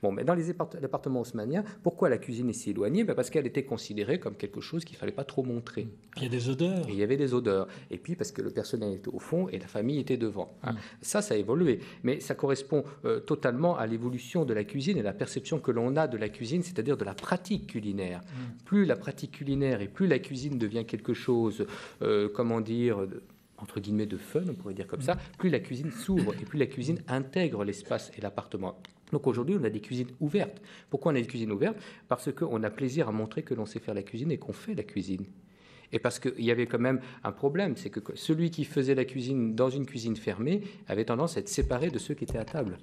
Bon, mais dans les appartements haussmanniens, pourquoi la cuisine est si éloignée? Parce qu'elle était considérée comme quelque chose qu'il ne fallait pas trop montrer. Il y a des odeurs. Et il y avait des odeurs. Et puis parce que le personnel était au fond et la famille était devant. Ça a évolué. Mais ça correspond totalement à l'évolution de la cuisine et la perception que l'on a de la cuisine, c'est-à-dire de la pratique culinaire. Plus la pratique culinaire et plus la cuisine devient quelque chose, entre guillemets de fun, on pourrait dire comme ça, plus la cuisine s'ouvre et plus la cuisine intègre l'espace et l'appartement. Donc aujourd'hui, on a des cuisines ouvertes. Pourquoi on a des cuisines ouvertes? Parce qu'on a plaisir à montrer que l'on sait faire la cuisine et qu'on fait la cuisine. Et parce qu'il y avait quand même un problème, c'est que celui qui faisait la cuisine dans une cuisine fermée avait tendance à être séparé de ceux qui étaient à table.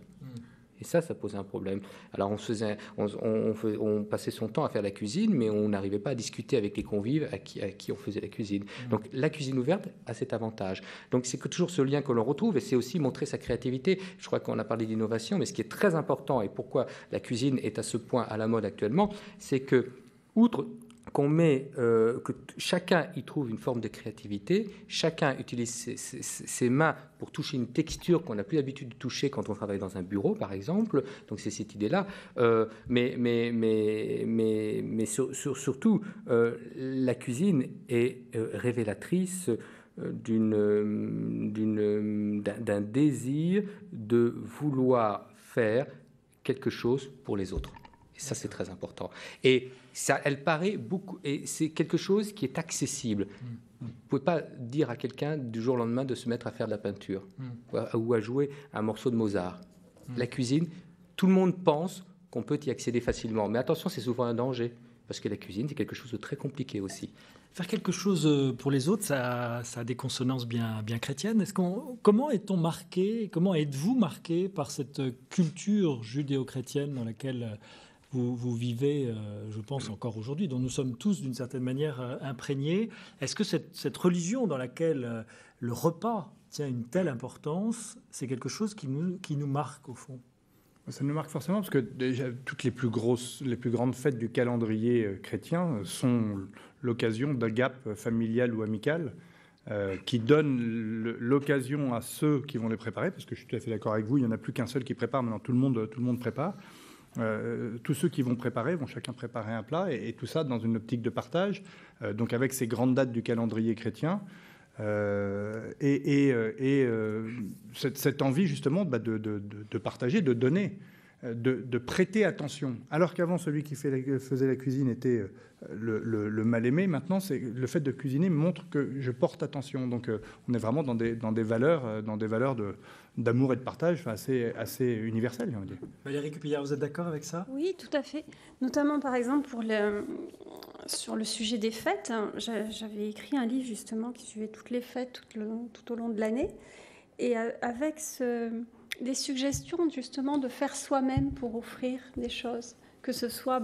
Et ça posait un problème. Alors on passait son temps à faire la cuisine, mais on n'arrivait pas à discuter avec les convives à qui on faisait la cuisine. Donc la cuisine ouverte a cet avantage. Donc c'est toujours ce lien que l'on retrouve, et c'est aussi montrer sa créativité. Je crois qu'on a parlé d'innovation, mais ce qui est très important, et pourquoi la cuisine est à ce point à la mode actuellement, c'est que, outre qu'on que chacun y trouve une forme de créativité, chacun utilise ses mains pour toucher une texture qu'on n'a plus l'habitude de toucher quand on travaille dans un bureau, par exemple. Donc c'est cette idée-là. Surtout, la cuisine est révélatrice d'un désir de vouloir faire quelque chose pour les autres. Et ça, c'est très important. Et ça, elle paraît beaucoup, et c'est quelque chose qui est accessible. Vous ne pouvez pas dire à quelqu'un du jour au lendemain de se mettre à faire de la peinture ou à jouer un morceau de Mozart. La cuisine, tout le monde pense qu'on peut y accéder facilement. Mais attention, c'est souvent un danger, parce que la cuisine, c'est quelque chose de très compliqué aussi. Faire quelque chose pour les autres, ça a des consonances bien chrétiennes. Comment est-on marqué, comment êtes-vous marqué par cette culture judéo-chrétienne dans laquelle vous vivez, je pense, encore aujourd'hui, dont nous sommes tous, d'une certaine manière, imprégnés? Est-ce que cette religion dans laquelle le repas tient une telle importance, c'est quelque chose qui nous marque, au fond? Ça nous marque forcément, parce que déjà, toutes les plus grandes fêtes du calendrier chrétien sont l'occasion d'agapes familiales ou amicales qui donnent l'occasion à ceux qui vont les préparer, parce que je suis tout à fait d'accord avec vous, il n'y en a plus qu'un seul qui prépare, maintenant tout le monde prépare. Tous ceux qui vont préparer vont chacun préparer un plat, et tout ça dans une optique de partage, donc avec ces grandes dates du calendrier chrétien, cette envie justement de partager, de donner, de prêter attention. Alors qu'avant, celui qui faisait la cuisine était le mal-aimé. Maintenant, le fait de cuisiner montre que je porte attention. Donc on est vraiment dans des valeurs d'amour et de partage assez universelles, on va dire. Valérie Cupillard, vous êtes d'accord avec ça? Oui, tout à fait. Notamment, par exemple, sur le sujet des fêtes. J'avais écrit un livre, justement, qui suivait toutes les fêtes tout au long de l'année. Et avec des suggestions, justement, de faire soi-même pour offrir des choses. Que ce soit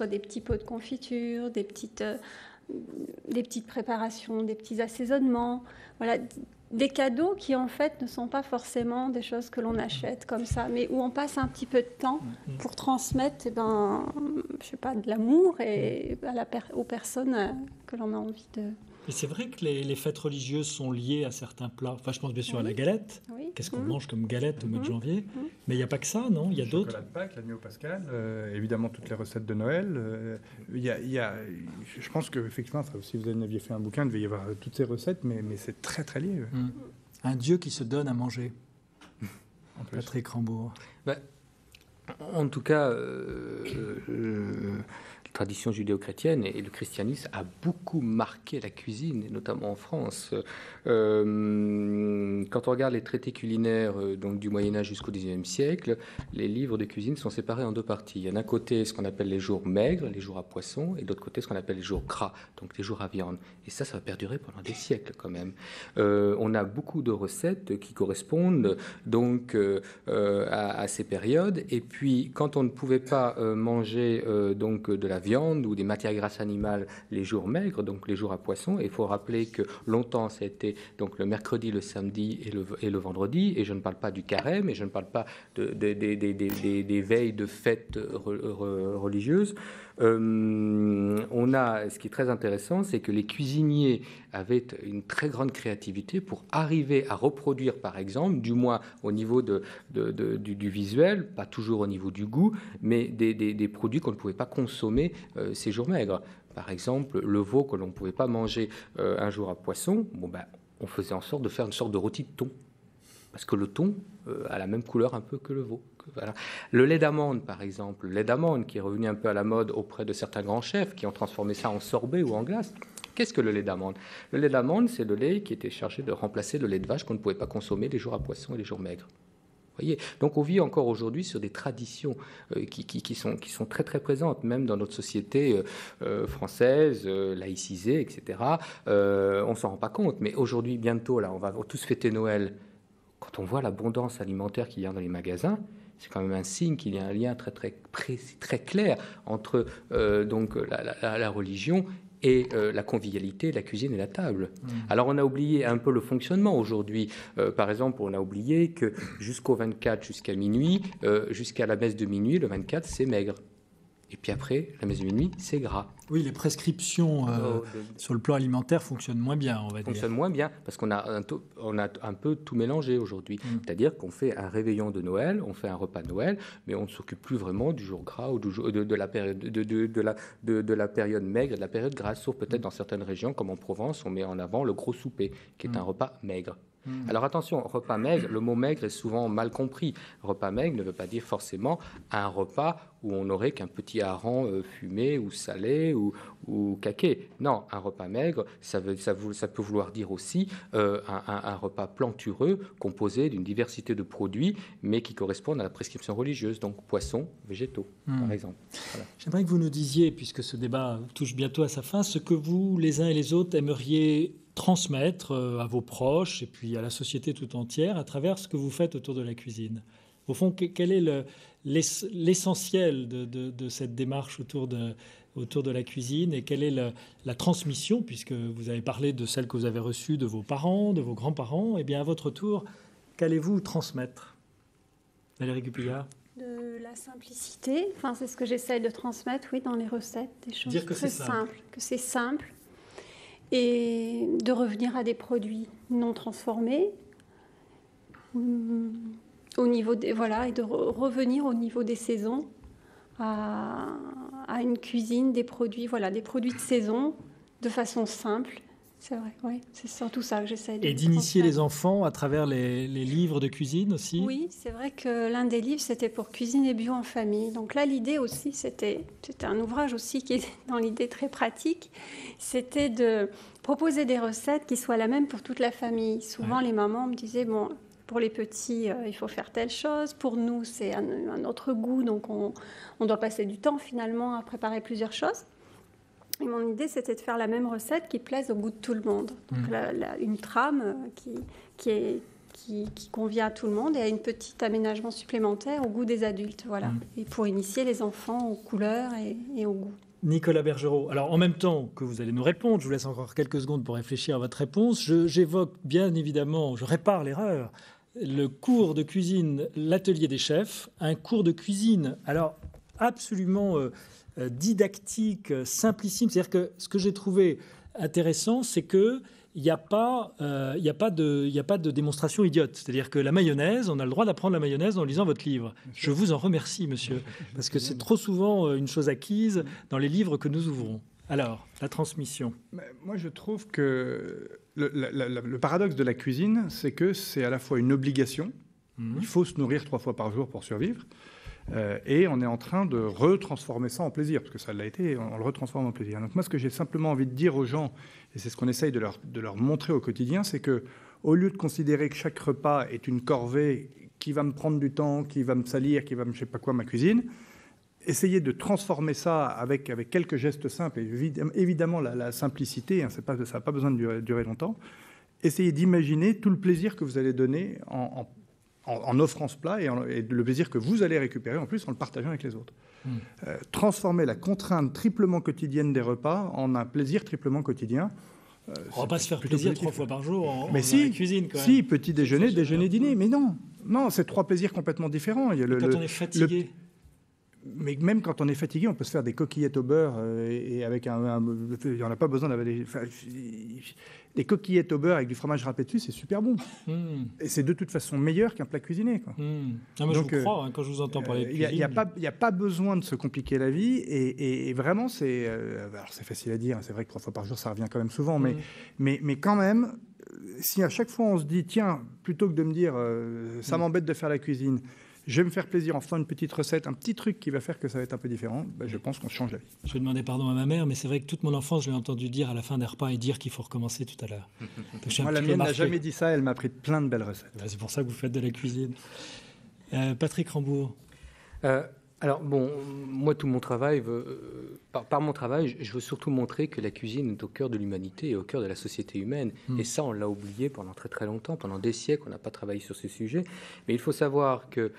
des petits pots de confiture, des petites préparations, des petits assaisonnements. Voilà, des cadeaux qui, en fait, ne sont pas forcément des choses que l'on achète comme ça, mais où on passe un petit peu de temps pour transmettre, je sais pas, de l'amour et aux personnes que l'on a envie de... Et c'est vrai que les fêtes religieuses sont liées à certains plats. Enfin, je pense bien sûr à la galette. Oui. Qu'est-ce qu'on mange comme galette au mois de janvier? Mais il n'y a pas que ça, non? Il y a d'autres. Le chocolat de Pâques, l'agneau pascal, évidemment toutes les recettes de Noël. Je pense qu'effectivement, si vous en aviez fait un bouquin, il devait y avoir toutes ces recettes, mais c'est très très lié. Un Dieu qui se donne à manger. Patrick Rambourg. En tout cas, la tradition judéo-chrétienne et le christianisme a beaucoup marqué la cuisine, et notamment en France. Quand on regarde les traités culinaires donc du Moyen-Âge jusqu'au XIXe siècle, les livres de cuisine sont séparés en deux parties. Il y a d'un côté ce qu'on appelle les jours maigres, les jours à poisson, et de l'autre côté ce qu'on appelle les jours gras, donc les jours à viande. Et ça va perdurer pendant des siècles quand même. On a beaucoup de recettes qui correspondent donc à ces périodes. Et puis, quand on ne pouvait pas manger donc de la viande ou des matières grasses animales les jours maigres, donc les jours à poisson. Et il faut rappeler que longtemps, ça a été donc le mercredi, le samedi et le vendredi. Et je ne parle pas du carême, et je ne parle pas des veilles de fêtes religieuses. Ce qui est très intéressant, c'est que les cuisiniers avaient une très grande créativité pour arriver à reproduire, par exemple, du moins au niveau du visuel, pas toujours au niveau du goût, mais des produits qu'on ne pouvait pas consommer ces jours maigres. Par exemple, le veau que l'on ne pouvait pas manger un jour à poisson, on faisait en sorte de faire une sorte de rôti de thon. Parce que le thon a la même couleur un peu que le veau. Voilà. Le lait d'amande, par exemple, le lait d'amande qui est revenu un peu à la mode auprès de certains grands chefs qui ont transformé ça en sorbet ou en glace. Qu'est-ce que le lait d'amande? Le lait d'amande, c'est le lait qui était chargé de remplacer le lait de vache qu'on ne pouvait pas consommer les jours à poisson et les jours maigres. Voyez, donc on vit encore aujourd'hui sur des traditions qui sont très très présentes, même dans notre société française, laïcisée, etc. On ne s'en rend pas compte, mais aujourd'hui, bientôt, là, on va tous fêter Noël. Quand on voit l'abondance alimentaire qu'il y a dans les magasins, c'est quand même un signe qu'il y a un lien très très précis, très clair entre donc la religion et la convivialité, la cuisine et la table. Alors on a oublié un peu le fonctionnement aujourd'hui. Par exemple, on a oublié que jusqu'au 24, jusqu'à minuit, jusqu'à la messe de minuit, le 24, c'est maigre. Et puis après, la messe de minuit, c'est gras. Oui, les prescriptions sur le plan alimentaire fonctionnent moins bien, on va dire. Fonctionnent moins bien, parce qu'on a un peu tout mélangé aujourd'hui. C'est-à-dire qu'on fait un réveillon de Noël, on fait un repas de Noël, mais on ne s'occupe plus vraiment du jour gras ou de la période maigre et de la période grasse, sauf peut-être dans certaines régions, comme en Provence, on met en avant le gros souper, qui est un repas maigre. Alors attention, repas maigre, le mot maigre est souvent mal compris. Repas maigre ne veut pas dire forcément un repas où on n'aurait qu'un petit hareng fumé ou salé ou caqué. Non, un repas maigre, ça peut vouloir dire aussi un repas plantureux composé d'une diversité de produits, mais qui correspondent à la prescription religieuse, donc poissons, végétaux, par exemple. Voilà. J'aimerais que vous nous disiez, puisque ce débat touche bientôt à sa fin, ce que vous, les uns et les autres, aimeriez transmettre à vos proches et puis à la société tout entière à travers ce que vous faites autour de la cuisine. Au fond, quel est l'essentiel de cette démarche autour de la cuisine et quelle est la transmission, puisque vous avez parlé de celle que vous avez reçue de vos parents, de vos grands-parents, et bien à votre tour, qu'allez-vous transmettre? Valérie Gupillard? De la simplicité, enfin, c'est ce que j'essaye de transmettre, oui, dans les recettes, des choses très simples, que c'est simple. Et de revenir à des produits non transformés au niveau et de revenir au niveau des saisons à une cuisine des produits de saison de façon simple. C'est vrai, oui, c'est surtout ça que j'essaie de. Et d'initier les enfants à travers les livres de cuisine aussi. Oui, c'est vrai que l'un des livres, c'était pour cuisiner bio en famille. Donc là, l'idée aussi, c'était un ouvrage aussi qui est dans l'idée très pratique, c'était de proposer des recettes qui soient la même pour toute la famille. Souvent, les mamans me disaient, bon, pour les petits, il faut faire telle chose. Pour nous, c'est un autre goût, donc on doit passer du temps finalement à préparer plusieurs choses. Et mon idée, c'était de faire la même recette qui plaise au goût de tout le monde. Donc, une trame qui convient à tout le monde et à un petit aménagement supplémentaire au goût des adultes. Voilà. Et pour initier les enfants aux couleurs et au goût. Nicolas Bergerot, alors en même temps que vous allez nous répondre, je vous laisse encore quelques secondes pour réfléchir à votre réponse. J'évoque bien évidemment, je répare l'erreur, le cours de cuisine, l'atelier des chefs, un cours de cuisine, alors absolument didactique, simplissime. C'est-à-dire que ce que j'ai trouvé intéressant, c'est que il n'y a pas de démonstration idiote. C'est-à-dire que la mayonnaise, on a le droit d'apprendre la mayonnaise en lisant votre livre. Je vous en remercie, monsieur, parce que c'est trop souvent une chose acquise dans les livres que nous ouvrons. Alors, la transmission. Moi, je trouve que le paradoxe de la cuisine, c'est que c'est à la fois une obligation. Il faut se nourrir 3 fois par jour pour survivre. Et on est en train de retransformer ça en plaisir, parce que ça l'a été, on le retransforme en plaisir. Donc moi, ce que j'ai simplement envie de dire aux gens, et c'est ce qu'on essaye de leur montrer au quotidien, c'est que au lieu de considérer que chaque repas est une corvée qui va me prendre du temps, qui va me salir, qui va me je sais pas quoi ma cuisine, essayez de transformer ça avec quelques gestes simples. Et évidemment, la simplicité, hein, ça n'a pas besoin de durer longtemps. Essayez d'imaginer tout le plaisir que vous allez donner en en offrant ce plat et le plaisir que vous allez récupérer en plus en le partageant avec les autres. Transformer la contrainte triplement quotidienne des repas en un plaisir triplement quotidien. On ne va pas se faire plaisir 3 fois par jour en mais si, la cuisine. Quand même. Si, petit déjeuner, déjeuner, dîner. Mais non, c'est 3 plaisirs complètement différents. Il y a quand on est fatigué. Mais même quand on est fatigué, on peut se faire des coquillettes au beurre et avec il n'y en a pas besoin d'avaler. Les coquillettes au beurre avec du fromage râpé dessus, c'est super bon. Et c'est de toute façon meilleur qu'un plat cuisiné. Quoi. Non, mais donc, je vous crois quand je vous entends parler de cuisine. Il n'y a pas besoin de se compliquer la vie. Et vraiment, c'est facile à dire. C'est vrai que 3 fois par jour, ça revient quand même souvent. Mais quand même, si à chaque fois on se dit, tiens, plutôt que de me dire, ça m'embête de faire la cuisine, je vais me faire plaisir en faisant une petite recette, un petit truc qui va faire que ça va être un peu différent, je pense qu'on change la vie. Je vais demander pardon à ma mère, mais c'est vrai que toute mon enfance, je l'ai entendu dire à la fin des repas et dire qu'il faut recommencer tout à l'heure. Moi, la mienne n'a jamais dit ça, elle m'a appris plein de belles recettes. C'est pour ça que vous faites de la cuisine. Patrick Rambourg. Alors, bon, moi, tout mon travail, par mon travail, je veux surtout montrer que la cuisine est au cœur de l'humanité et au cœur de la société humaine. Et ça, on l'a oublié pendant très très longtemps, pendant des siècles, on n'a pas travaillé sur ce sujet. Mais il faut savoir que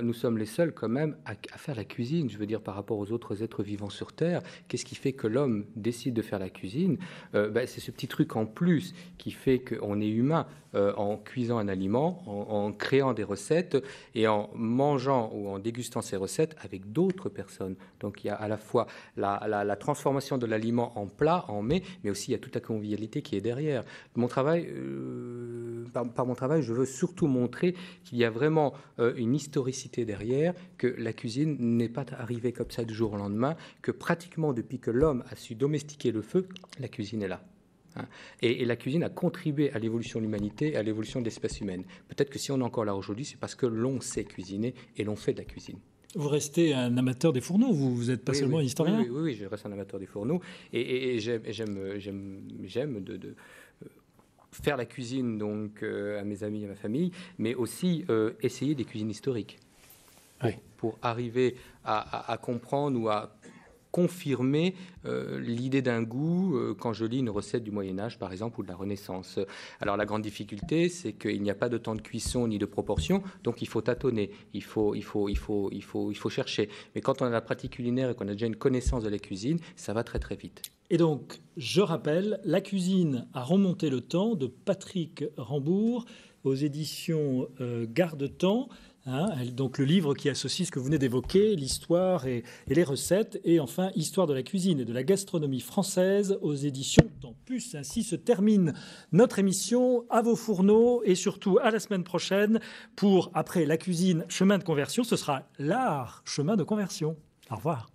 nous sommes les seuls quand même à faire la cuisine. Je veux dire, par rapport aux autres êtres vivants sur Terre, qu'est-ce qui fait que l'homme décide de faire la cuisine? C'est ce petit truc en plus qui fait qu'on est humain en cuisant un aliment, en créant des recettes et en mangeant ou en dégustant ces recettes avec d'autres personnes. Donc il y a à la fois la transformation de l'aliment en plat, en mets, mais aussi il y a toute la convivialité qui est derrière. Mon travail, par mon travail, je veux surtout montrer qu'il y a vraiment une historicité derrière, que la cuisine n'est pas arrivée comme ça du jour au lendemain, que pratiquement depuis que l'homme a su domestiquer le feu, la cuisine est là. Et la cuisine a contribué à l'évolution de l'humanité, à l'évolution de l'espèce humaine. Peut-être que si on est encore là aujourd'hui, c'est parce que l'on sait cuisiner et l'on fait de la cuisine. Vous restez un amateur des fourneaux, vous n'êtes pas seulement un historien. Oui, je reste un amateur des fourneaux et j'aime de faire la cuisine donc à mes amis, à ma famille, mais aussi essayer des cuisines historiques pour arriver à comprendre ou à confirmer l'idée d'un goût quand je lis une recette du Moyen-Âge, par exemple, ou de la Renaissance. Alors, la grande difficulté, c'est qu'il n'y a pas de temps de cuisson ni de proportion, donc il faut tâtonner, il faut chercher. Mais quand on a la pratique culinaire et qu'on a déjà une connaissance de la cuisine, ça va très, très vite. Et donc, je rappelle, La cuisine a remonté le temps de Patrick Rambourg aux éditions Garde-Temps. Donc le livre qui associe ce que vous venez d'évoquer, l'histoire et les recettes, et enfin Histoire de la cuisine et de la gastronomie française aux éditions Tempus. Ainsi se termine notre émission. À vos fourneaux et surtout à la semaine prochaine pour, après la cuisine, chemin de conversion, ce sera l'art, chemin de conversion. Au revoir.